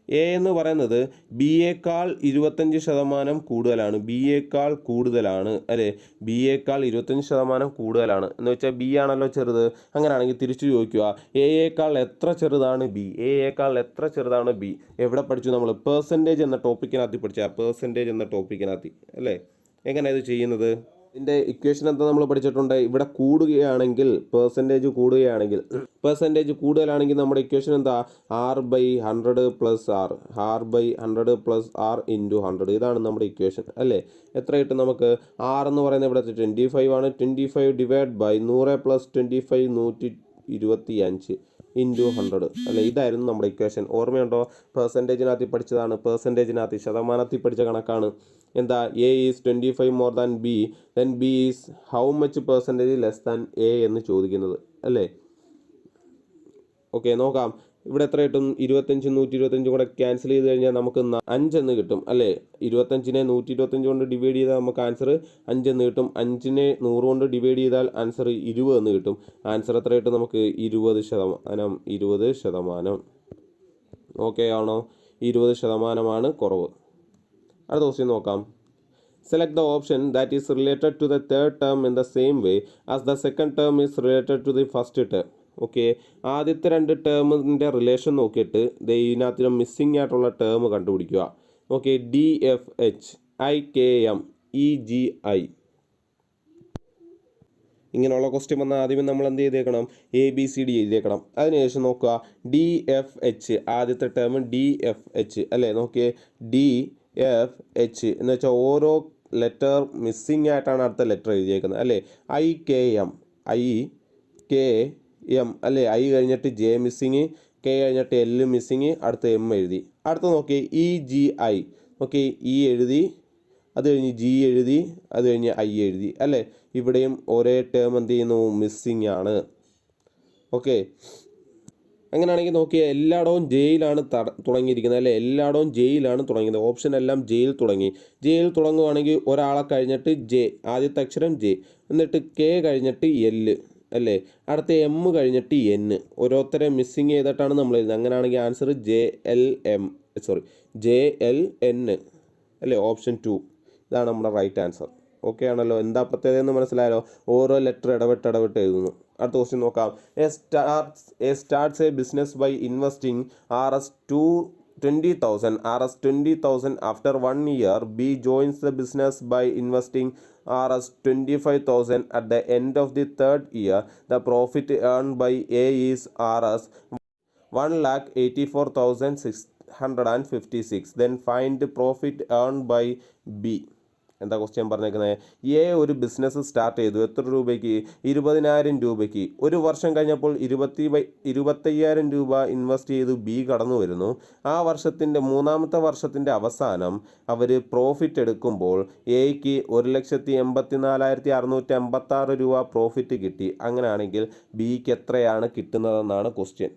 എ എന്ന് പറയുന്നത് ബിയേക്കാൾ 25% കൂടുതലാണ്. ബിയേക്കാൾ കൂടുതലാണ് അല്ലേ? ബിയേക്കാൾ 25% കൂടുതലാണ് എന്ന് വെച്ചാൽ ബി ആണല്ലോ ചെറുത്. അങ്ങനെയാണെങ്കിൽ തിരിച്ചു ചോദിക്കുക, എയേക്കാൾ എത്ര ചെറുതാണ് ബി? എയേക്കാൾ എത്ര ചെറുതാണ് ബി? എവിടെ പഠിച്ചു നമ്മൾ? പെർസെൻറ്റേജ് എന്ന ടോപ്പിക്കിനകത്ത് പഠിച്ച പെർസെൻറ്റേജ് എന്ന ടോപ്പിക്കിനകത്ത് അല്ലേ? എങ്ങനെയാണ് ഇത് ചെയ്യുന്നത്? ഇതിൻ്റെ ഇക്വേഷൻ എന്താ നമ്മൾ പഠിച്ചിട്ടുണ്ട്? ഇവിടെ കൂടുകയാണെങ്കിൽ പെർസെൻറ്റേജ് കൂടുതലാണെങ്കിൽ നമ്മുടെ ഇക്വേഷൻ എന്താ? R/100 + R. R/100 + R × 100. ഇതാണ് നമ്മുടെ ഇക്വേഷൻ അല്ലേ? എത്ര കിട്ടും നമുക്ക്? R എന്ന് പറയുന്നത് ഇവിടെ 25 ആണ്. 25 ÷ 100 + 25 125 × 100 അല്ലേ? ഇതായിരുന്നു നമ്മുടെ ഇക്വേഷൻ. ഓർമ്മയുണ്ടോ? പെർസെൻറ്റേജിനകത്ത് പഠിച്ചതാണ്. പെർസെൻറ്റേജിനകത്ത് ശതമാനത്തിൽ പഠിച്ച കണക്കാണ്. എന്താ? A is 25 more than B, then B is how much percentage less than A എന്ന് ചോദിക്കുന്നത് അല്ലേ? ഓക്കെ, നോക്കാം. ഇവിടെ എത്ര കിട്ടും? 25 125 കൂടെ ക്യാൻസൽ ചെയ്ത് കഴിഞ്ഞാൽ നമുക്ക് 5 എന്ന് കിട്ടും അല്ലേ? 25നെ 125 കൊണ്ട് ഡിവൈഡ് ചെയ്താൽ നമുക്ക് ആൻസർ 5 എന്ന് കിട്ടും. 5നെ 100 കൊണ്ട് ഡിവൈഡ് ചെയ്താൽ ആൻസർ 20 എന്ന് കിട്ടും. ആൻസർ എത്ര കിട്ടും നമുക്ക്? 20%. ഓക്കെ ആണോ? 20% കുറവ്. അടുത്ത ക്വസ്റ്റ്യൻ നോക്കാം. Select the option that is related to the third term in the same way as the second term is related to the first term. Okay, ആദ്യത്തെ രണ്ട് ടേമിൻ്റെ റിലേഷൻ നോക്കിയിട്ട് ഇതിനകത്ത് മിസ്സിംഗ് ആയിട്ടുള്ള ടേം കണ്ടുപിടിക്കുക. ഓക്കെ, DFH IKM EGI ഇങ്ങനെയുള്ള question വന്നാൽ ആദ്യമേ നമ്മൾ എന്ത് ചെയ്തേക്കണം, ABCD എഴുതിയേക്കണം. അതിനുശേഷം നോക്കുക DFH, ആദ്യത്തെ ടേം DFH അല്ലേ. നോക്കിയേ DFH എന്ന് വെച്ചാൽ ഓരോ ലെറ്റർ മിസ്സിംഗ് ആയിട്ടാണ് അടുത്ത ലെറ്റർ എഴുതിയേക്കുന്നത് അല്ലേ. IKM അല്ലേ. I കഴിഞ്ഞിട്ട് J മിസ്സിങ്, K കഴിഞ്ഞിട്ട് L മിസ്സിങ്, അടുത്ത M എഴുതി. അടുത്ത നോക്കിയേ EGI. ഓക്കെ, E എഴുതി, അത് കഴിഞ്ഞ് G എഴുതി, അത് കഴിഞ്ഞ് I എഴുതി അല്ലേ. ഇവിടെയും ഒരേ ടേം എന്ത് ചെയ്യുന്നു, മിസ്സിങ് ആണ്. ഓക്കെ, അങ്ങനെയാണെങ്കിൽ നോക്കിയാൽ എല്ലായിടവും ജെയിലാണ് തുടങ്ങിയിരിക്കുന്നത് അല്ലേ. എല്ലായിടവും ജെയിലാണ് തുടങ്ങിയത്. ഓപ്ഷൻ എല്ലാം ജെയിൽ തുടങ്ങി. ജെയിൽ തുടങ്ങുവാണെങ്കിൽ ഒരാളെ കഴിഞ്ഞിട്ട് J, ആദ്യത്തെ അക്ഷരം J, എന്നിട്ട് K കഴിഞ്ഞിട്ട് L അല്ലേ. അടുത്ത M കഴിഞ്ഞിട്ട് N. ഓരോരുത്തരെ മിസ്സിങ് ചെയ്തിട്ടാണ് നമ്മൾ എഴുതുന്നത്. അങ്ങനെയാണെങ്കിൽ ആൻസർ JLN അല്ലേ. ഓപ്ഷൻ 2 ഇതാണ് നമ്മുടെ റൈറ്റ് ആൻസർ. ഓക്കെ ആണല്ലോ. എന്താ പ്രത്യേകത എന്ന് മനസ്സിലായല്ലോ. ഓരോ ലെറ്റർ ഇടവിട്ട് എഴുതുന്നു. അടുത്ത ക്വസ്റ്റ്യൻ നോക്കാം. Starts a business by investing Rs20,000 after 1 year. B joins the business by investing Rs25,000 at the end of the third year. The profit earned by A is Rs1,84,656. Then find the profit earned by B. എന്താ question പറഞ്ഞേക്കുന്നത്? A ഒരു business start ചെയ്തു. എത്ര രൂപയ്ക്ക്? 20,000 രൂപയ്ക്ക്. ഒരു വർഷം കഴിഞ്ഞപ്പോൾ 25,000 രൂപ ഇൻവെസ്റ്റ് ചെയ്തു ബി കടന്നു വരുന്നു. ആ വർഷത്തിൻ്റെ മൂന്നാമത്തെ വർഷത്തിൻ്റെ അവസാനം അവർ പ്രോഫിറ്റ് എടുക്കുമ്പോൾ എയ്ക്ക് 1,84,656 രൂപ പ്രോഫിറ്റ് കിട്ടി. അങ്ങനെയാണെങ്കിൽ ബിക്ക് എത്രയാണ് കിട്ടുന്നതെന്നാണ് ക്വസ്റ്റ്യൻ.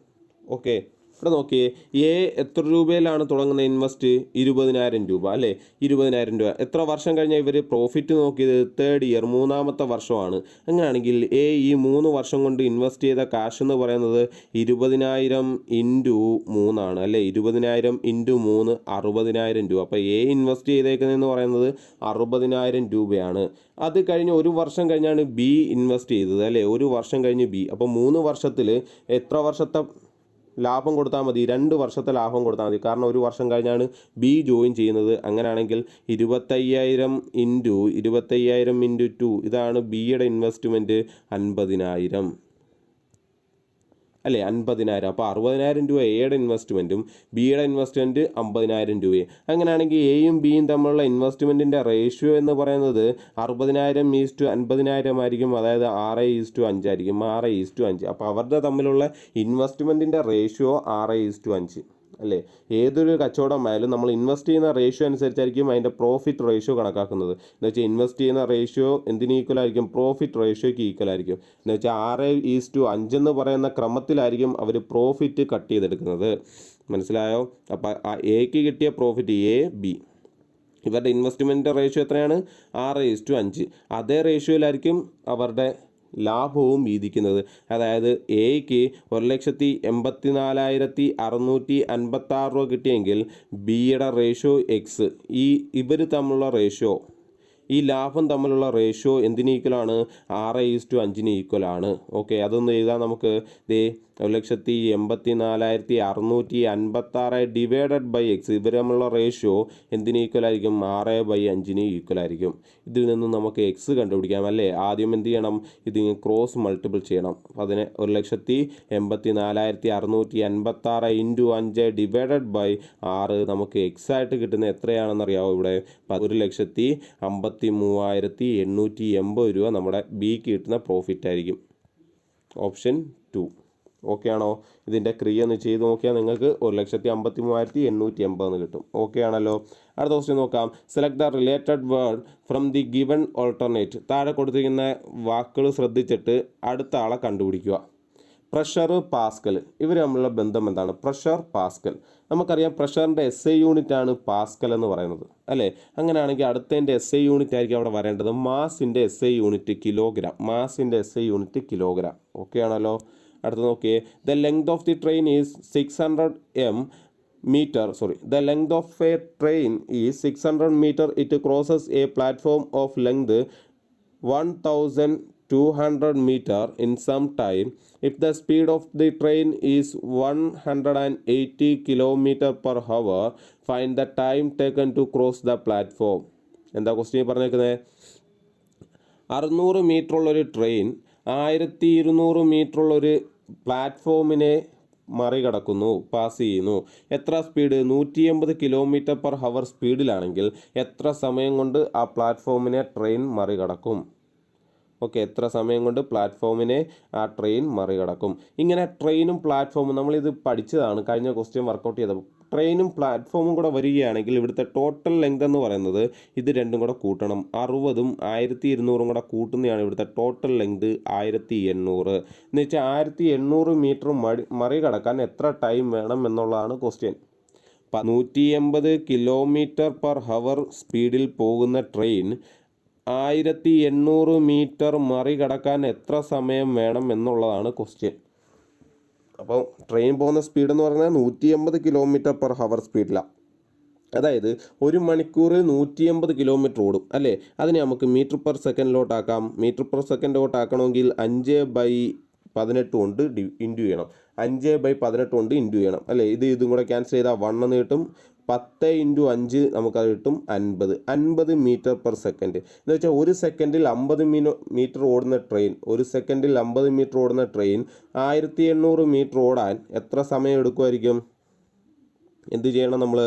ഓക്കെ, ഇവിടെ നോക്കിയേ. എ എത്ര രൂപയിലാണ് തുടങ്ങുന്നത് ഇൻവെസ്റ്റ്? 20,000 രൂപ അല്ലേ. 20,000 രൂപ. എത്ര വർഷം കഴിഞ്ഞാൽ ഇവർ പ്രോഫിറ്റ് നോക്കിയത്? തേർഡ് ഇയർ, മൂന്നാമത്തെ വർഷമാണ്. അങ്ങനെയാണെങ്കിൽ എ ഈ 3 വർഷം കൊണ്ട് ഇൻവെസ്റ്റ് ചെയ്ത കാശ് എന്ന് പറയുന്നത് 20,000 ഇൻറ്റു 3 അല്ലേ. 20,000 ഇൻറ്റു 3 60,000 രൂപ. അപ്പോൾ എ ഇൻവെസ്റ്റ് ചെയ്തേക്കുന്നതെന്ന് പറയുന്നത് 60,000 രൂപയാണ്. അത് കഴിഞ്ഞ് ഒരു വർഷം കഴിഞ്ഞാണ് ബി ഇൻവെസ്റ്റ് ചെയ്തത് അല്ലേ. ഒരു വർഷം കഴിഞ്ഞ് ബി. അപ്പോൾ 3 വർഷത്തിൽ എത്ര വർഷത്തെ ലാഭം കൊടുത്താൽ മതി? 2 വർഷത്തെ ലാഭം കൊടുത്താൽ മതി. കാരണം ഒരു വർഷം കഴിഞ്ഞാണ് ബി ജോയിൻ ചെയ്യുന്നത്. അങ്ങനെയാണെങ്കിൽ 25,000 ഇൻറ്റു 2 ഇതാണ് ബിയുടെ ഇൻവെസ്റ്റ്മെൻറ്റ് 50,000 അല്ലേ. 50,000. അപ്പോൾ 60,000 രൂപ എയുടെ ഇൻവെസ്റ്റ്മെൻറ്റും ബിയുടെ ഇൻവെസ്റ്റ്മെൻറ്റ് 50,000 രൂപയും. അങ്ങനെയാണെങ്കിൽ എയും ബിയും തമ്മിലുള്ള ഇൻവെസ്റ്റ്മെൻറ്റിൻ്റെ റേഷ്യോ എന്ന് പറയുന്നത് 60,000:50,000 ആയിരിക്കും. അതായത് 6:5 ആയിരിക്കും. 6:5. അപ്പോൾ അവരുടെ തമ്മിലുള്ള ഇൻവെസ്റ്റ്മെൻറ്റിൻ്റെ റേഷ്യോ 6:5 അല്ലേ. ഏതൊരു കച്ചവടമായാലും നമ്മൾ ഇൻവെസ്റ്റ് ചെയ്യുന്ന റേഷ്യോ അനുസരിച്ചായിരിക്കും അതിൻ്റെ പ്രോഫിറ്റ് റേഷ്യോ കണക്കാക്കുന്നത്. എന്ന് വെച്ചാൽ ഇൻവെസ്റ്റ് ചെയ്യുന്ന റേഷ്യോ എന്തിന് ഈക്വൽ ആയിരിക്കും? പ്രോഫിറ്റ് റേഷ്യോയ്ക്ക് ഈക്വൽ ആയിരിക്കും. എന്ന് വെച്ചാൽ 6:5 എന്ന് പറയുന്ന ക്രമത്തിലായിരിക്കും അവർ പ്രോഫിറ്റ് കട്ട് ചെയ്തെടുക്കുന്നത്. മനസ്സിലായോ? അപ്പോൾ ആ എക്ക് കിട്ടിയ പ്രോഫിറ്റ് എ ബി ഇവരുടെ ഇൻവെസ്റ്റ്മെൻറ്റിൻ്റെ റേഷ്യോ എത്രയാണ്? 6:5. അതേ റേഷ്യോയിലായിരിക്കും അവരുടെ ലാഭവും വീതിക്കുന്നത്. അതായത് എക്ക് 1,84,656 രൂപ കിട്ടിയെങ്കിൽ ബിയുടെ റേഷ്യോ എക്സ്. ഇവർ തമ്മിലുള്ള റേഷ്യോ, ഈ ലാഭം തമ്മിലുള്ള റേഷ്യോ എന്തിന് ഈക്വലാണ്? 6:5 ഈക്വലാണ്. ഓക്കെ, അതൊന്ന് എഴുതാം നമുക്ക്. 1,84,656 ഡിവൈഡഡ് ബൈ എക്സ്. ഇവർ തമ്മിലുള്ള റേഷ്യോ എന്തിന് ഈക്വൽ ആയിരിക്കും? 6/5 ഈക്വൽ ആയിരിക്കും. ഇതിൽ നിന്ന് നമുക്ക് എക്സ് കണ്ടുപിടിക്കാം അല്ലേ. ആദ്യം എന്ത് ചെയ്യണം? ഇത് ക്രോസ് മൾട്ടിപ്പിൾ ചെയ്യണം. അതിന് 1,84,656 ഇൻറ്റു 5 ഡിവൈഡഡ് ബൈ 6 നമുക്ക് എക്സ് ആയിട്ട് കിട്ടുന്നത് എത്രയാണെന്നറിയാമോ? ഇവിടെ 1,53,880 രൂപ നമ്മുടെ ബിക്ക് കിട്ടുന്ന പ്രോഫിറ്റ് ആയിരിക്കും. ഓപ്ഷൻ 2. ഓക്കെ ആണോ? ഇതിൻ്റെ ക്രിയ ഒന്ന് ചെയ്ത് നോക്കിയാൽ നിങ്ങൾക്ക് 1,53,880 കിട്ടും. ഓക്കെ ആണല്ലോ. അടുത്ത ക്വസ്റ്റ്യൻ നോക്കാം. Select the related word from the given alternate. താഴെ കൊടുത്തിരിക്കുന്ന വാക്കുകൾ ശ്രദ്ധിച്ചിട്ട് അടുത്ത ആളെ കണ്ടുപിടിക്കുക. പ്രഷർ, പാസ്കൽ, ഇവർ തമ്മിലുള്ള ബന്ധം എന്താണ്? Pressure, Pascal. നമുക്കറിയാം പ്രഷറിൻ്റെ SI യൂണിറ്റാണ് പാസ്കൽ എന്ന് പറയുന്നത് അല്ലേ. അങ്ങനെയാണെങ്കിൽ അടുത്തതിൻ്റെ SI യൂണിറ്റ് ആയിരിക്കും അവിടെ വരേണ്ടത്. മാസിൻ്റെ SI യൂണിറ്റ് കിലോഗ്രാം. മാസിൻ്റെ SI യൂണിറ്റ് കിലോഗ്രാം. ഓക്കെ ആണല്ലോ. അടുത്ത് നോക്കിയേ. The length of the train is 600 m The length of a train is 600 meter. It crosses a platform of length 1200 meter in some time. If the speed of the train is 180 kilometer per hour, find the time taken to cross the platform. എന്താ question പറഞ്ഞേക്കുന്നത്? 600 metre ഉള്ളൊരു train 1200 metre ഉള്ളൊരു പ്ലാറ്റ്ഫോമിനെ മറികടക്കുന്നു, pass ചെയ്യുന്നു. എത്ര speed? 180 kilometre per hour സ്പീഡിലാണെങ്കിൽ എത്ര സമയം കൊണ്ട് ആ പ്ലാറ്റ്ഫോമിനെ ട്രെയിൻ മറികടക്കും? ഓക്കെ, എത്ര സമയം കൊണ്ട് പ്ലാറ്റ്ഫോമിനെ ആ ട്രെയിൻ മറികടക്കും? ഇങ്ങനെ ട്രെയിനും പ്ലാറ്റ്ഫോമും നമ്മളിത് പഠിച്ചതാണ്, കഴിഞ്ഞ ക്വസ്റ്റ്യൻ വർക്കൗട്ട് ചെയ്തത്. ട്രെയിനും പ്ലാറ്റ്ഫോമും കൂടെ വരികയാണെങ്കിൽ ഇവിടുത്തെ ടോട്ടൽ ലെങ്ത് എന്ന് പറയുന്നത് ഇത് രണ്ടും കൂടെ കൂട്ടണം. 60ഉം 1200 കൂടെ കൂട്ടുന്നതാണ് ഇവിടുത്തെ ടോട്ടൽ ലെങ്ത് 1800. എന്ന് വെച്ചാൽ 1800 മീറ്റർ മറികടക്കാൻ എത്ര ടൈം വേണം എന്നുള്ളതാണ് ക്വസ്റ്റ്യൻ. 180 കിലോമീറ്റർ പെർ ഹവർ സ്പീഡിൽ പോകുന്ന ട്രെയിൻ 1800 മീറ്റർ മറികടക്കാൻ എത്ര സമയം വേണം എന്നുള്ളതാണ് ക്വസ്റ്റ്യൻ. അപ്പോൾ ട്രെയിൻ പോകുന്ന സ്പീഡ് എന്ന് പറഞ്ഞാൽ 180 കിലോമീറ്റർ പെർ ഹവർ സ്പീഡിലാണ്. അതായത് ഒരു മണിക്കൂറിൽ 180 കിലോമീറ്റർ ഓടും അല്ലേ? അതിനെ നമുക്ക് മീറ്റർ പെർ സെക്കൻഡിലോട്ടാക്കാം. മീറ്റർ പെർ സെക്കൻഡിലോട്ടാക്കണമെങ്കിൽ 5/18 കൊണ്ട് ഇൻറ്റു ചെയ്യണം. 5/18 കൊണ്ട് ഇൻറ്റു ചെയ്യണം അല്ലേ? ഇതും കൂടെ ക്യാൻസൽ ചെയ്താൽ 1 എന്ന് കിട്ടും. 10 × 5 നമുക്കത് കിട്ടും 50 മീറ്റർ പെർ സെക്കൻഡ്. എന്ന് വെച്ചാൽ ഒരു സെക്കൻഡിൽ 50 മീറ്റർ ഓടുന്ന ട്രെയിൻ 1800 മീറ്റർ ഓടാൻ എത്ര സമയം എടുക്കുമായിരിക്കും? എന്ത് ചെയ്യണം നമ്മൾ?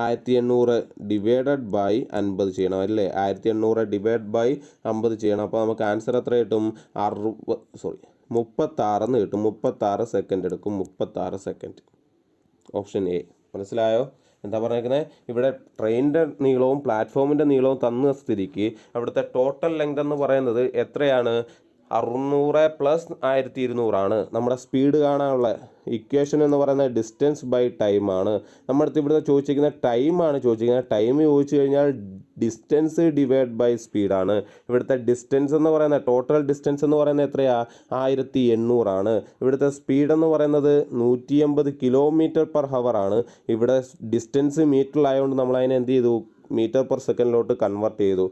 1800 ഡിവൈഡഡ് ബൈ 50 ചെയ്യണം അല്ലേ? 1800 ഡിവൈഡ് ബൈ 50 ചെയ്യണം. അപ്പോൾ നമുക്ക് ആൻസർ എത്ര കിട്ടും? 36 എന്ന് കിട്ടും. 36 സെക്കൻഡ് എടുക്കും. 36 സെക്കൻഡ്. Option A. മനസ്സിലായോ? എന്താ പറഞ്ഞേക്കുന്നത്? ഇവിടെ ട്രെയിനിൻ്റെ നീളവും പ്ലാറ്റ്ഫോമിൻ്റെ നീളവും തന്ന സ്ഥിതിക്ക് അവിടുത്തെ ടോട്ടൽ ലെങ്ത് എന്ന് പറയുന്നത് എത്രയാണ്? 600 + 1200 ആണ്. നമ്മുടെ സ്പീഡ് കാണാനുള്ള ഇക്വേഷൻ എന്ന് പറയുന്നത് ഡിസ്റ്റൻസ് ബൈ ടൈം ആണ്. നമ്മുടെ അടുത്ത് ഇവിടുത്തെ ചോദിച്ചിരിക്കുന്ന ടൈമാണ് ചോദിച്ചിരിക്കുന്നത്. ടൈം ചോദിച്ചു കഴിഞ്ഞാൽ ഡിസ്റ്റൻസ് ഡിവൈഡ് ബൈ സ്പീഡാണ്. ഇവിടുത്തെ ഡിസ്റ്റൻസ് എന്ന് പറയുന്നത് ടോട്ടൽ ഡിസ്റ്റൻസ് എന്ന് പറയുന്നത് എത്രയാണ്? 1800 ആണ്. ഇവിടുത്തെ സ്പീഡ് എന്ന് പറയുന്നത് 180 കിലോമീറ്റർ പെർ ഹവർ ആണ്. ഇവിടെ ഡിസ്റ്റൻസ് മീറ്ററിലായതുകൊണ്ട് നമ്മൾ അതിനെ എന്ത് ചെയ്തു? മീറ്റർ പെർ സെക്കൻഡിലോട്ട് കൺവേർട്ട് ചെയ്തു.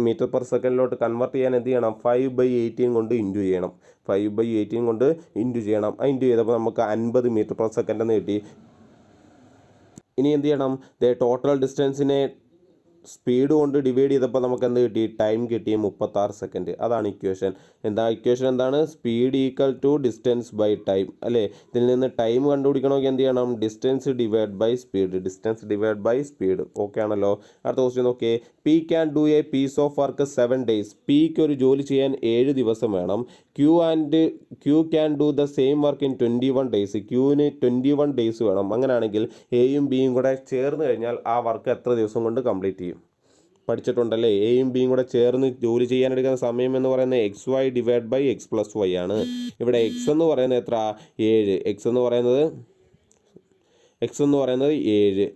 മീറ്റർ പെർ സെക്കൻഡിലോട്ട് കൺവേർട്ട് ചെയ്യാൻ എന്ത് ചെയ്യണം? 5/18 കൊണ്ട് ഇൻറ്റു ചെയ്യണം. 5/18 കൊണ്ട് ഇൻറ്റു ചെയ്യണം. ഇൻറ്റു ചെയ്തപ്പോൾ നമുക്ക് 50 മീറ്റർ പെർ സെക്കൻഡ് എന്ന് കിട്ടി. ഇനി എന്ത് ചെയ്യണം? ടോട്ടൽ ഡിസ്റ്റൻസിനെ സ്പീഡ് കൊണ്ട് ഡിവൈഡ് ചെയ്തപ്പോൾ നമുക്ക് എന്ത് കിട്ടി? ടൈം കിട്ടി 36 സെക്കൻഡ്. അതാണ് ഇക്വേഷൻ. ഇക്വേഷൻ എന്താണ്? Speed equal to distance by time അല്ലേ? ഇതിൽ നിന്ന് ടൈം കണ്ടുപിടിക്കണമെങ്കിൽ എന്ത് ചെയ്യണം? Distance divide by speed. Okay ആണല്ലോ? അടുത്ത ക്വസ്റ്റ്യൻ നോക്കിയേ. P can do a piece of work 7 days. പിക്ക് ഒരു ജോലി ചെയ്യാൻ 7 ദിവസം വേണം. Q can do the same work in 21 days. ക്യൂവിന് 21 days വേണം. അങ്ങനെയാണെങ്കിൽ എയും ബിയും കൂടെ ചേർന്ന് കഴിഞ്ഞാൽ ആ വർക്ക് എത്ര ദിവസം കൊണ്ട് കംപ്ലീറ്റ് ചെയ്യും? പഠിച്ചിട്ടുണ്ടല്ലേ? എയും ബിയും കൂടെ ചേർന്ന് ജോലി ചെയ്യാനെടുക്കുന്ന സമയം എന്ന് പറയുന്നത് XY ഡിവൈഡ് ബൈ X+Y ആണ്. ഇവിടെ എക്സ് എന്ന് പറയുന്നത് എത്ര? 7. എക്സ് എന്ന് പറയുന്നത് 7.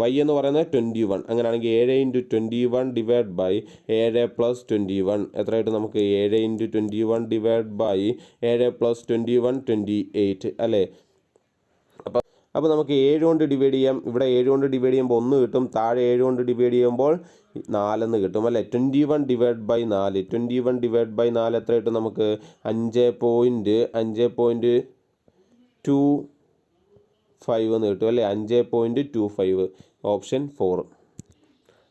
y എന്ന് പറയുന്നത് 21. അങ്ങനെയാണെങ്കിൽ 7 × 21 ഡിവൈഡ് ബൈ 7 + 21 എത്രയായിട്ട് നമുക്ക്? 7 × 21 ഡിവൈഡ് ബൈ 7 + 21 28 അല്ലേ? അപ്പോൾ നമുക്ക് 7 കൊണ്ട് ഡിവൈഡ് ചെയ്യാം. ഇവിടെ 7 കൊണ്ട് ഡിവൈഡ് ചെയ്യുമ്പോൾ 1 കിട്ടും. താഴെ 7 കൊണ്ട് ഡിവൈഡ് ചെയ്യുമ്പോൾ 4 എന്ന് കിട്ടും അല്ലേ? 21 ഡിവൈഡ് ബൈ 4. 21 ഡിവൈഡ് ബൈ 4 എത്ര കിട്ടും നമുക്ക്? 5.25 എന്ന് കിട്ടും അല്ലേ? 5.25. ഓപ്ഷൻ 4.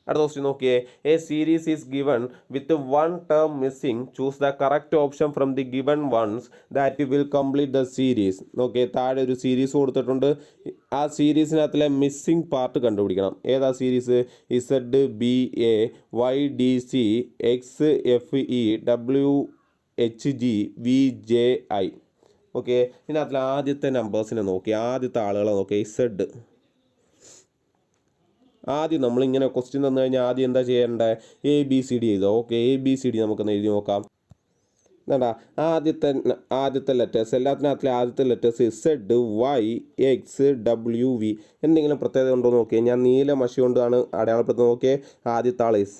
അടുത്ത ക്വസ്റ്റ്യൻ നോക്കിയേ. A series is given with 1 term missing. Choose the correct option from the given ones that will complete the series. നോക്കിയേ, താഴെ ഒരു സീരീസ് കൊടുത്തിട്ടുണ്ട്. ആ സീരീസിനകത്തിലെ മിസ്സിംഗ് പാർട്ട് കണ്ടുപിടിക്കണം. ഏതാ series? ZBA YDC XFE WHG VJI. Okay, ഇതിനകത്തിലെ ആദ്യത്തെ നമ്പേഴ്സിനെ നോക്കി, ആദ്യത്തെ ആളുകളെ നോക്കി. Z ആദ്യം നമ്മളിങ്ങനെ ക്വസ്റ്റ്യൻ തന്നു കഴിഞ്ഞാൽ ആദ്യം എന്താ ചെയ്യേണ്ടത്? ABCD ചെയ്തോ. ഓക്കെ, ABCD നമുക്കൊന്ന് എഴുതി നോക്കാം. എന്താ ആദ്യത്തെ ലെറ്റേഴ്സ്? എല്ലാത്തിനകത്തിലെ ആദ്യത്തെ ലെറ്റേഴ്സ് ZYXWV. എന്തെങ്കിലും പ്രത്യേകത ഉണ്ടോ നോക്കിയേ. ഞാൻ നീല മഷി കൊണ്ടാണ് അടയാളപ്പെടുത്തുന്നത്. നോക്കിയേ, ആദ്യത്തെ ആൾ Z,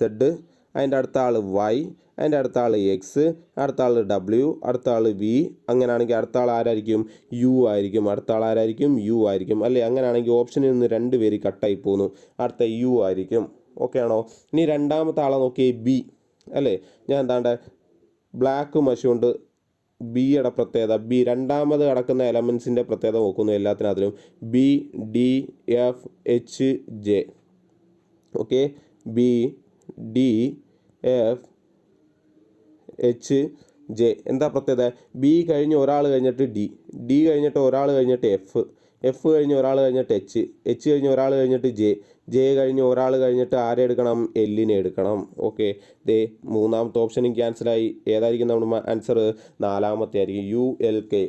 അതിൻ്റെ അടുത്ത ആൾ വൈ, അതിൻ്റെ അടുത്ത ആൾ എക്സ്, അടുത്ത ആൾ ഡബ്ല്യു, അടുത്ത ആൾ വി. അങ്ങനെയാണെങ്കിൽ അടുത്ത ആൾ ആരായിരിക്കും? യു ആയിരിക്കും. അടുത്ത ആൾ ആരായിരിക്കും? യു ആയിരിക്കും അല്ലേ? അങ്ങനെയാണെങ്കിൽ ഓപ്ഷനിൽ നിന്ന് 2 പേര് കട്ടായി പോകുന്നു. അടുത്ത യു ആയിരിക്കും. ഓക്കെ ആണോ? ഇനി രണ്ടാമത്തെ ആളെ നോക്കിയേ, ബി അല്ലേ? ഞാൻ എന്താണ്ട് ബ്ലാക്ക് മഷി കൊണ്ട് ബിയുടെ പ്രത്യേകത, ബി രണ്ടാമത് കിടക്കുന്ന എലമെൻസിൻ്റെ പ്രത്യേകത നോക്കുന്നു എല്ലാത്തിനകത്തിലും. B, D, F, H, J. Okay, B, D, F, H, J. എന്താ പ്രത്യേകത? ബി കഴിഞ്ഞ് ഒരാൾ കഴിഞ്ഞിട്ട് ഡി, ഡി കഴിഞ്ഞിട്ട് ഒരാൾ കഴിഞ്ഞിട്ട് എഫ്, എഫ് കഴിഞ്ഞ് ഒരാൾ കഴിഞ്ഞിട്ട് എച്ച്, എച്ച് കഴിഞ്ഞ് ഒരാൾ കഴിഞ്ഞിട്ട് ജെ, ജെ കഴിഞ്ഞ് ഒരാൾ കഴിഞ്ഞിട്ട് ആരെ എടുക്കണം? എല്ലിനെ എടുക്കണം. ഓക്കെ, ദേ മൂന്നാമത്തെ ഓപ്ഷനും ക്യാൻസലായി. ഏതായിരിക്കും നമ്മുടെ ആൻസർ? നാലാമത്തെ ആയിരിക്കും, യു എൽ കെ.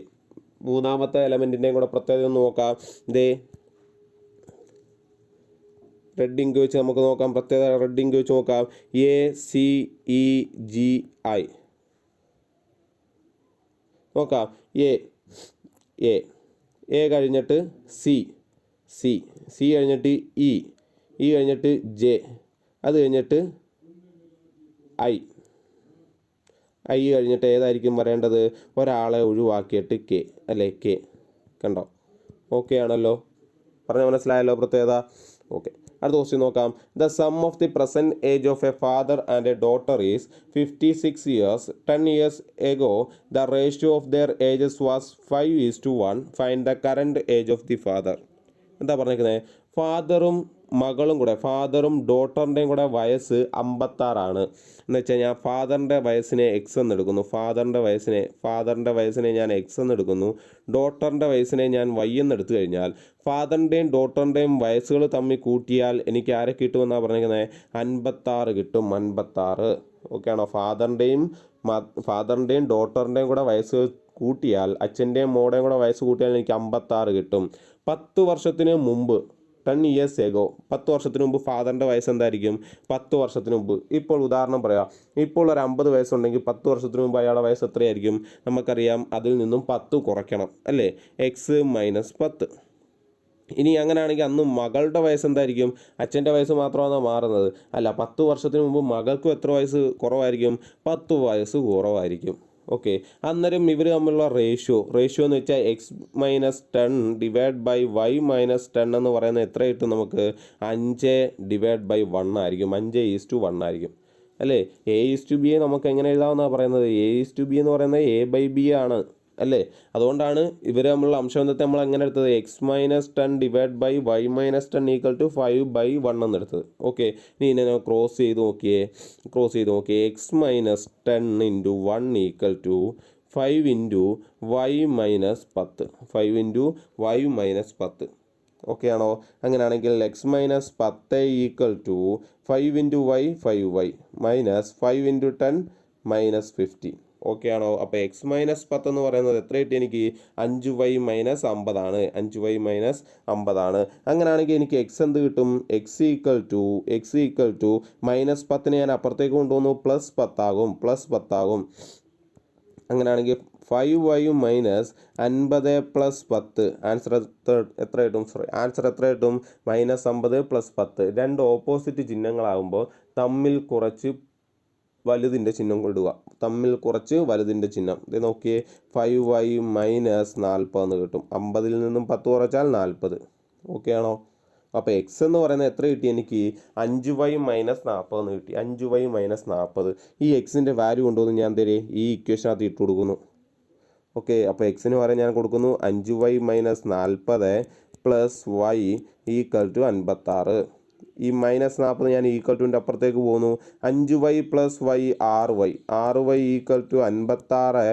മൂന്നാമത്തെ എലമെൻറ്റിൻ്റെയും കൂടെ പ്രത്യേകത ഒന്ന് നോക്കാം. ദേ റെഡ് ഇങ്ക് വെച്ച് നമുക്ക് നോക്കാം. പ്രത്യേകത റെഡ് ഇങ്ക് വെച്ച് നോക്കാം. A C E G I നോക്കാം. എ എ എ കഴിഞ്ഞിട്ട് സി, സി, സി കഴിഞ്ഞിട്ട് ഇ, ഇ കഴിഞ്ഞിട്ട് ജെ, അത് കഴിഞ്ഞിട്ട് ഐ, ഐ കഴിഞ്ഞിട്ട് ഏതായിരിക്കും വരേണ്ടത്? ഒരാളെ ഒഴിവാക്കിയിട്ട് കെ അല്ലേ? കെ. കണ്ടോ? ഓക്കെ ആണല്ലോ? പറഞ്ഞ മനസ്സിലായല്ലോ പ്രത്യേകത? ഓക്കെ, അടുത്ത ക്വസ്റ്റ്യൻ നോക്കാം. The sum of the present age of A father and A daughter is 56 years. 10 years ago the ratio of their ages was 5:1. Find the current age of the father. എന്താ പറഞ്ഞിരിക്കുന്നത്? ഫാദറും മകളും കൂടെ, ഫാദറും ഡോട്ടറിൻ്റെയും കൂടെ വയസ്സ് 56 എന്ന് വെച്ച് കഴിഞ്ഞാൽ ഫാദറിൻ്റെ വയസ്സിനെ എക്സ് എന്ന് എടുക്കുന്നു, ഫാദറിൻ്റെ വയസ്സിനെ ഞാൻ എക്സ് എന്ന് എടുക്കുന്നു, ഡോട്ടറിൻ്റെ വയസ്സിനെ ഞാൻ വൈ എന്ന് എടുത്തു കഴിഞ്ഞാൽ ഫാദറിൻ്റെയും ഡോട്ടറിൻ്റെയും വയസ്സുകൾ തമ്മിൽ കൂട്ടിയാൽ എനിക്ക് ആരെ കിട്ടുമെന്നാണ് പറഞ്ഞിരിക്കുന്നത്? 56 കിട്ടും. 56. ഓക്കെ ആണോ? ഫാദറിൻ്റെയും ഡോട്ടറിൻ്റെയും കൂടെ വയസ്സ് കൂട്ടിയാൽ, അച്ഛൻ്റെയും മോടെയും കൂടെ വയസ്സ് കൂട്ടിയാൽ എനിക്ക് 56 കിട്ടും. 10 വർഷത്തിന് മുമ്പ്, 10 years ago, 10 വർഷത്തിന് മുമ്പ് ഫാദറിൻ്റെ വയസ്സ് എന്തായിരിക്കും? 10 വർഷത്തിന് മുമ്പ്. ഇപ്പോൾ ഉദാഹരണം പറയാം, ഇപ്പോൾ ഒരു 50 വയസ്സുണ്ടെങ്കിൽ 10 വർഷത്തിന് മുമ്പ് അയാളുടെ വയസ്സ് എത്രയായിരിക്കും? നമുക്കറിയാം, അതിൽ നിന്നും 10 കുറയ്ക്കണം അല്ലേ? X minus 10. ഇനി അങ്ങനെയാണെങ്കിൽ അന്ന് മകളുടെ വയസ്സ് എന്തായിരിക്കും? അച്ഛൻ്റെ വയസ്സ് മാത്രമാണ് മാറുന്നത്. അല്ല, 10 വർഷത്തിന് മുമ്പ് മകൾക്കും എത്ര വയസ്സ് കുറവായിരിക്കും? 10 വയസ്സ് കുറവായിരിക്കും. ഓക്കെ, അന്നേരം ഇവർ തമ്മിലുള്ള റേഷ്യോ എന്ന് വെച്ചാൽ x minus 10 divide by y minus 10 എന്ന് പറയുന്നത് എത്ര കിട്ടും നമുക്ക്? 5 ഡിവൈഡ് ബൈ 1 ആയിരിക്കും. 5:1 ആയിരിക്കും അല്ലേ? A:B നമുക്ക് എങ്ങനെ എഴുതാമെന്നാണ് പറയുന്നത്? A:B എന്ന് പറയുന്നത് A/B ആണ് അല്ലേ? അതുകൊണ്ടാണ് ഇവർ തമ്മിലുള്ള അംശബന്ധത്തെ നമ്മൾ എങ്ങനെ എടുത്തത്? X minus 10 divide by y minus 10 equal to 5/1 എന്ന് എടുത്തത്. ഓക്കെ, ഇനി ഇതിനെ ക്രോസ് ചെയ്ത് നോക്കിയേ. X minus 10 into 1 equal to 5 into y minus 10, 5 into y minus 10. Okay ആണോ? അങ്ങനെയാണെങ്കിൽ x minus 10 equal to 5 into y 5y minus 5 into 10 minus 50. Okay ആണോ? അപ്പോൾ എക്സ് മൈനസ് 10 എന്ന് പറയുന്നത് എത്ര കിട്ടി എനിക്ക്? 5y മൈനസ് 50 ആണ്. 5y മൈനസ് 50 ആണ്. അങ്ങനെയാണെങ്കിൽ എനിക്ക് എക്സ് എന്ത് കിട്ടും? എക്സ് ഈക്വൽ ടു മൈനസ് 10 ഞാൻ അപ്പുറത്തേക്ക് കൊണ്ടുവന്നു, പ്ലസ് 10 ആകും. അങ്ങനെയാണെങ്കിൽ 5y മൈനസ് 50 പ്ലസ് 10 ആൻസർ എത്ര കിട്ടും? Minus 50 plus 10. രണ്ട് ഓപ്പോസിറ്റ് ചിഹ്നങ്ങളാകുമ്പോൾ തമ്മിൽ കുറച്ച് വലുതിൻ്റെ ചിഹ്നം ഇടുക. ഇത് നോക്കിയേ, 5y മൈനസ് 40 എന്ന് കിട്ടും. 50-ൽ നിന്നും 10 കുറച്ചാൽ 40. ഓക്കെ ആണോ? അപ്പോൾ എക്സ് എന്ന് പറയുന്നത് എത്ര കിട്ടി എനിക്ക്? 5y മൈനസ് 40 എന്ന് കിട്ടി. 5y minus 40. ഈ എക്സിൻ്റെ വാല്യൂ കൊണ്ടുവന്ന് ഞാൻ ഈ ഇക്വേഷനകത്ത് ഇട്ട് കൊടുക്കുന്നു. ഓക്കെ, അപ്പോൾ എക്സിന് പകരം ഞാൻ കൊടുക്കുന്നു 5y minus 40 plus y equal to 56. ഈ മൈനസ് 40 ഞാൻ ഈക്വൽ ടുവിൻ്റെ അപ്പുറത്തേക്ക് പോകുന്നു. 5y plus y 6y equal to 56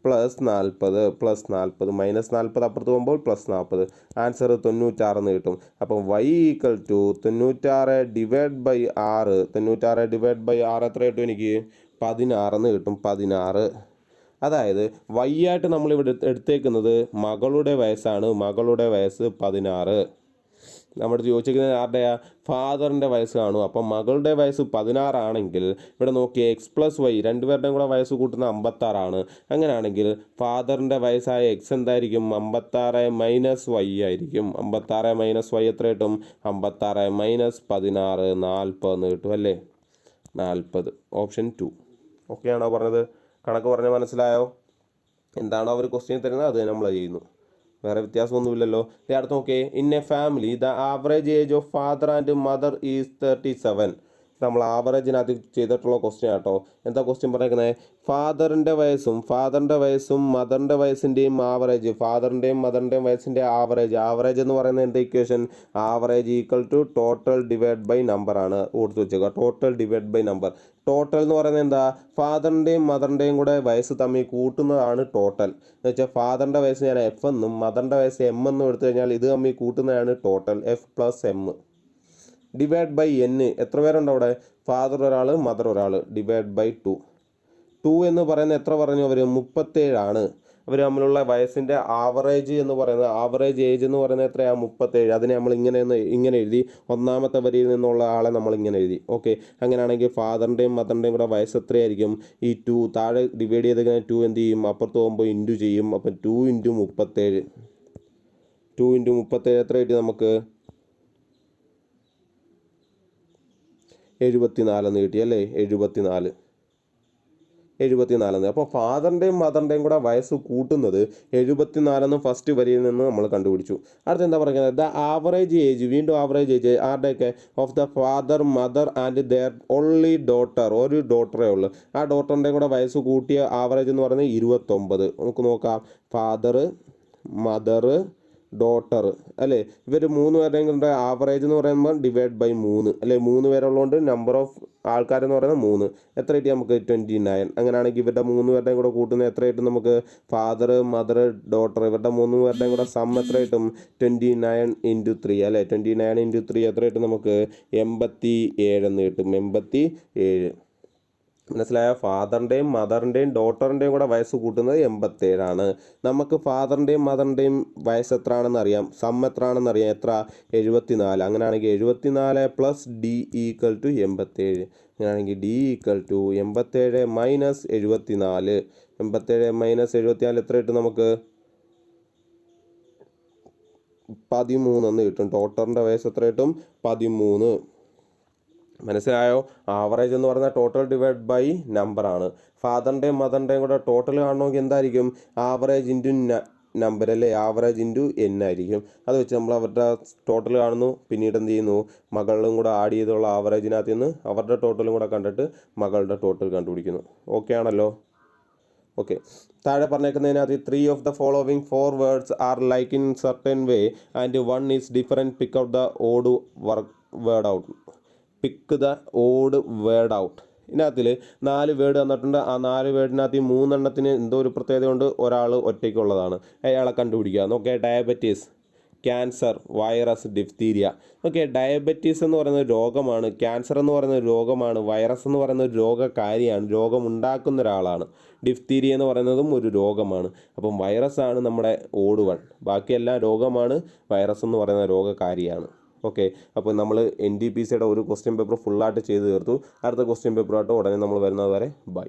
plus 40 minus 40 അപ്പുറത്ത് പോകുമ്പോൾ പ്ലസ് 40. ആൻസർ 96 എന്ന് കിട്ടും. അപ്പം y equal to 96 divide by 6. 96 divide by 6 എത്ര കിട്ടും എനിക്ക്? 16 എന്ന് കിട്ടും. 16. അതായത് y ആയിട്ട് നമ്മളിവിടെ എടുത്തേക്കുന്നത് മകളുടെ വയസ്സാണ്. മകളുടെ വയസ്സ് 16. നമ്മുടെ ചോദിച്ചിരിക്കുന്നത് ആരുടെയാ? ഫാദറിൻ്റെ വയസ്സ് കാണും. അപ്പം മകളുടെ വയസ്സ് 16 ആണെങ്കിൽ ഇവിടെ നോക്കിയേ, എക്സ് പ്ലസ് വൈ രണ്ടുപേരുടെയും കൂടെ വയസ്സ് കൂട്ടുന്ന 56 ആണ്. അങ്ങനെയാണെങ്കിൽ ഫാദറിൻ്റെ വയസ്സായ എക്സ് എന്തായിരിക്കും? 56 മൈനസ് വൈ ആയിരിക്കും. 56 മൈനസ് വൈ എത്ര കിട്ടും? 56 മൈനസ് 16 40 എന്ന് കിട്ടും അല്ലേ? 40. ഓപ്ഷൻ 2. ഓക്കെ ആണോ പറഞ്ഞത്? കണക്ക് പറഞ്ഞാൽ മനസ്സിലായോ? എന്താണോ അവർ ക്വസ്റ്റ്യൻ തരുന്നത് അത് നമ്മൾ ചെയ്യുന്നു, വേറെ വ്യത്യാസമൊന്നുമില്ലല്ലോ. അടുത്ത് നോക്കിയേ, in A family the average age of father and mother is 37. നമ്മൾ ആവറേജിനകത്ത് ചെയ്തിട്ടുള്ള ക്വസ്റ്റ്യൻ ആട്ടോ. എന്താ ക്വസ്റ്റ്യൻ പറഞ്ഞേക്കുന്നത്? ഫാദറിൻ്റെ വയസ്സും മദറിൻ്റെ വയസ്സിൻ്റെയും ആവറേജ്, ഫാദറിൻ്റെയും മദറിൻ്റെയും വയസ്സിൻ്റെ ആവറേജ് എന്ന് പറയുന്നത് എന്താ equation? Average equal to total divide by number ആണ് കൊടുത്തു വെച്ചേക്കുക. Total divide by number. Total എന്ന് പറയുന്നത് എന്താ? ഫാദറിൻ്റെയും മദറിൻ്റെയും കൂടെ വയസ്സ് തമ്മിൽ കൂട്ടുന്നതാണ് ടോട്ടൽ. എന്ന് വെച്ചാൽ ഫാദറിൻ്റെ വയസ്സ് ഞാൻ എഫ് എന്നും മദറിൻ്റെ വയസ്സ് എം എന്നും എടുത്തു കഴിഞ്ഞാൽ ഇത് തമ്മിൽ കൂട്ടുന്നതാണ് total, F plus M. Divide by N. എത്ര പേരുണ്ട് അവിടെ? ഫാദർ ഒരാൾ, മദർ ഒരാൾ. ഡിവൈഡ് ബൈ 2 എന്ന് പറയുന്നത് എത്ര പറഞ്ഞു അവർ? 37 ആണ്. അവർ തമ്മിലുള്ള വയസ്സിൻ്റെ ആവറേജ് എന്ന് പറയുന്നത്, ആവറേജ് ഏജ് എന്ന് പറയുന്നത് എത്രയാണ്? 37. അതിനെ നമ്മൾ ഇങ്ങനെ എഴുതി. ഒന്നാമത്തെ വരിയിൽ നിന്നുള്ള ആളെ നമ്മൾ ഇങ്ങനെ എഴുതി. ഓക്കെ, അങ്ങനെയാണെങ്കിൽ ഫാദറിൻ്റെയും മദറിൻ്റെയും കൂടെ വയസ്സ് എത്രയായിരിക്കും? ഈ 2 താഴെ ഡിവൈഡ് ചെയ്ത് കഴിഞ്ഞാൽ 2 എന്ത് ചെയ്യും? അപ്പുറത്ത് പോകുമ്പോൾ ഇൻറ്റു ചെയ്യും. അപ്പം 2 × 37. 2 × 37 എത്ര കിട്ടി നമുക്ക്? 74 എന്ന് കിട്ടി അല്ലേ? 74. അപ്പോൾ ഫാദറിൻ്റെയും മദറിൻ്റെയും കൂടെ വയസ്സ് കൂട്ടുന്നത് 74 ഫസ്റ്റ് വരിയിൽ നിന്ന് നമ്മൾ കണ്ടുപിടിച്ചു. അടുത്ത് എന്താ പറയുന്നത്? ദ ആവറേജ് ഏജ്, വീണ്ടും ആവറേജ് ഏജ് ആരുടെയൊക്കെ? Of the father, mother and their only daughter, ഒരു ഡോട്ടറേ ഉള്ളൂ. ആ ഡോട്ടറിൻ്റെയും കൂടെ വയസ്സ് കൂട്ടിയ ആവറേജ് എന്ന് പറയുന്നത് 29. നമുക്ക് നോക്കാം. ഫാദർ, മദർ, ഡോട്ടർ അല്ലേ, ഇവർ 3 പേരുടെയും കൂടെ ആവറേജ് എന്ന് പറയുമ്പോൾ ഡിവൈഡ് ബൈ 3 അല്ലേ? 3 പേരുള്ളതുകൊണ്ട് നമ്പർ ഓഫ് ആൾക്കാരെന്ന് പറയുന്നത് 3. എത്ര കിട്ടി നമുക്ക്? 29. അങ്ങനെയാണെങ്കിൽ ഇവരുടെ 3 പേരുടെയും കൂടെ കൂട്ടുന്നത് എത്ര കിട്ടും നമുക്ക്? ഫാദർ, മദർ, ഡോട്ടർ, ഇവരുടെ 3 പേരുടെയും കൂടെ സം എത്ര കിട്ടും? 29 × 3 അല്ലേ? 29 × 3 എത്ര കിട്ടും നമുക്ക്? 87 എന്ന് കിട്ടും. 87. മനസ്സിലായ? ഫാദറിൻ്റെയും മദറിൻ്റെയും ഡോട്ടറിൻ്റെയും കൂടെ വയസ്സ് കൂട്ടുന്നത് 87 ആണ്. നമുക്ക് ഫാദറിൻ്റെയും മദറിൻ്റെയും വയസ്സ് എത്ര ആണെന്ന് അറിയാം, സം എത്ര ആണെന്ന് അറിയാം. എത്ര? 74. അങ്ങനെയാണെങ്കിൽ 74 + D = 87. അങ്ങനെയാണെങ്കിൽ D = 87 - 74. 87 - 74 എത്ര കിട്ടും നമുക്ക്? 13 എന്ന് കിട്ടും. ഡോട്ടറിൻ്റെ വയസ്സ് എത്ര കിട്ടും? 13. മനസ്സിലായോ? ആവറേജ് എന്ന് പറഞ്ഞാൽ ടോട്ടൽ ഡിവൈഡ് ബൈ നമ്പർ ആണ്. ഫാദറിൻ്റെയും മദറിൻ്റെയും കൂടെ ടോട്ടൽ കാണണമെങ്കിൽ എന്തായിരിക്കും? ആവറേജ് ഇൻറ്റു നമ്പർ അല്ലേ? ആവറേജ് ഇൻറ്റു n ആയിരിക്കും. അത് വെച്ച് നമ്മൾ അവരുടെ ടോട്ടൽ കാണുന്നു. പിന്നീട് എന്ത് ചെയ്യുന്നു? മകളും കൂടെ ആഡ് ചെയ്തുള്ള ആവറേജിനകത്ത് നിന്ന് അവരുടെ ടോട്ടലും കൂടെ കണ്ടിട്ട് മകളുടെ ടോട്ടൽ കണ്ടുപിടിക്കുന്നു. ഓക്കെ ആണല്ലോ? ഓക്കെ, താഴെ പറഞ്ഞേക്കുന്നതിനകത്ത് 3 of the following 4 words are like in certain way and 1 is different. Pick out the odd word out. Pick the odd word out. ഇതിനകത്തിൽ 4 വേർഡ് തന്നിട്ടുണ്ട്. ആ 4 വേർഡിനകത്ത് 3 എണ്ണത്തിന് എന്തോ ഒരു പ്രത്യേകത കൊണ്ട് ഒരാൾ ഒറ്റയ്ക്കുള്ളതാണ്. അയാളെ കണ്ടുപിടിക്കുക. നോക്കിയാൽ diabetes, cancer, virus, diphtheria. Okay, diabetes എന്ന് പറയുന്ന ഒരു രോഗമാണ്, ക്യാൻസർ എന്ന് പറയുന്ന ഒരു രോഗമാണ്, വൈറസ് എന്ന് പറയുന്ന ഒരു രോഗകാരിയാണ്, രോഗമുണ്ടാക്കുന്ന ഒരാളാണ്. ഡിഫ്തീരിയ എന്ന് പറയുന്നതും ഒരു രോഗമാണ്. അപ്പം വൈറസാണ് നമ്മുടെ ഓഡ് വൺ. ബാക്കിയെല്ലാം രോഗമാണ്, വൈറസ് എന്ന് പറയുന്ന രോഗകാരിയാണ്. ഓക്കെ, അപ്പോൾ നമ്മൾ NTPCയുടെ ഒരു ക്വസ്റ്റ്യൻ പേപ്പർ ഫുള്ളായിട്ട് ചെയ്ത് തീർത്തു. അടുത്ത ക്വസ്റ്റ്യൻ പേപ്പറായിട്ട് ഉടനെ നമ്മൾ വരുന്നത് വരെ ബൈ.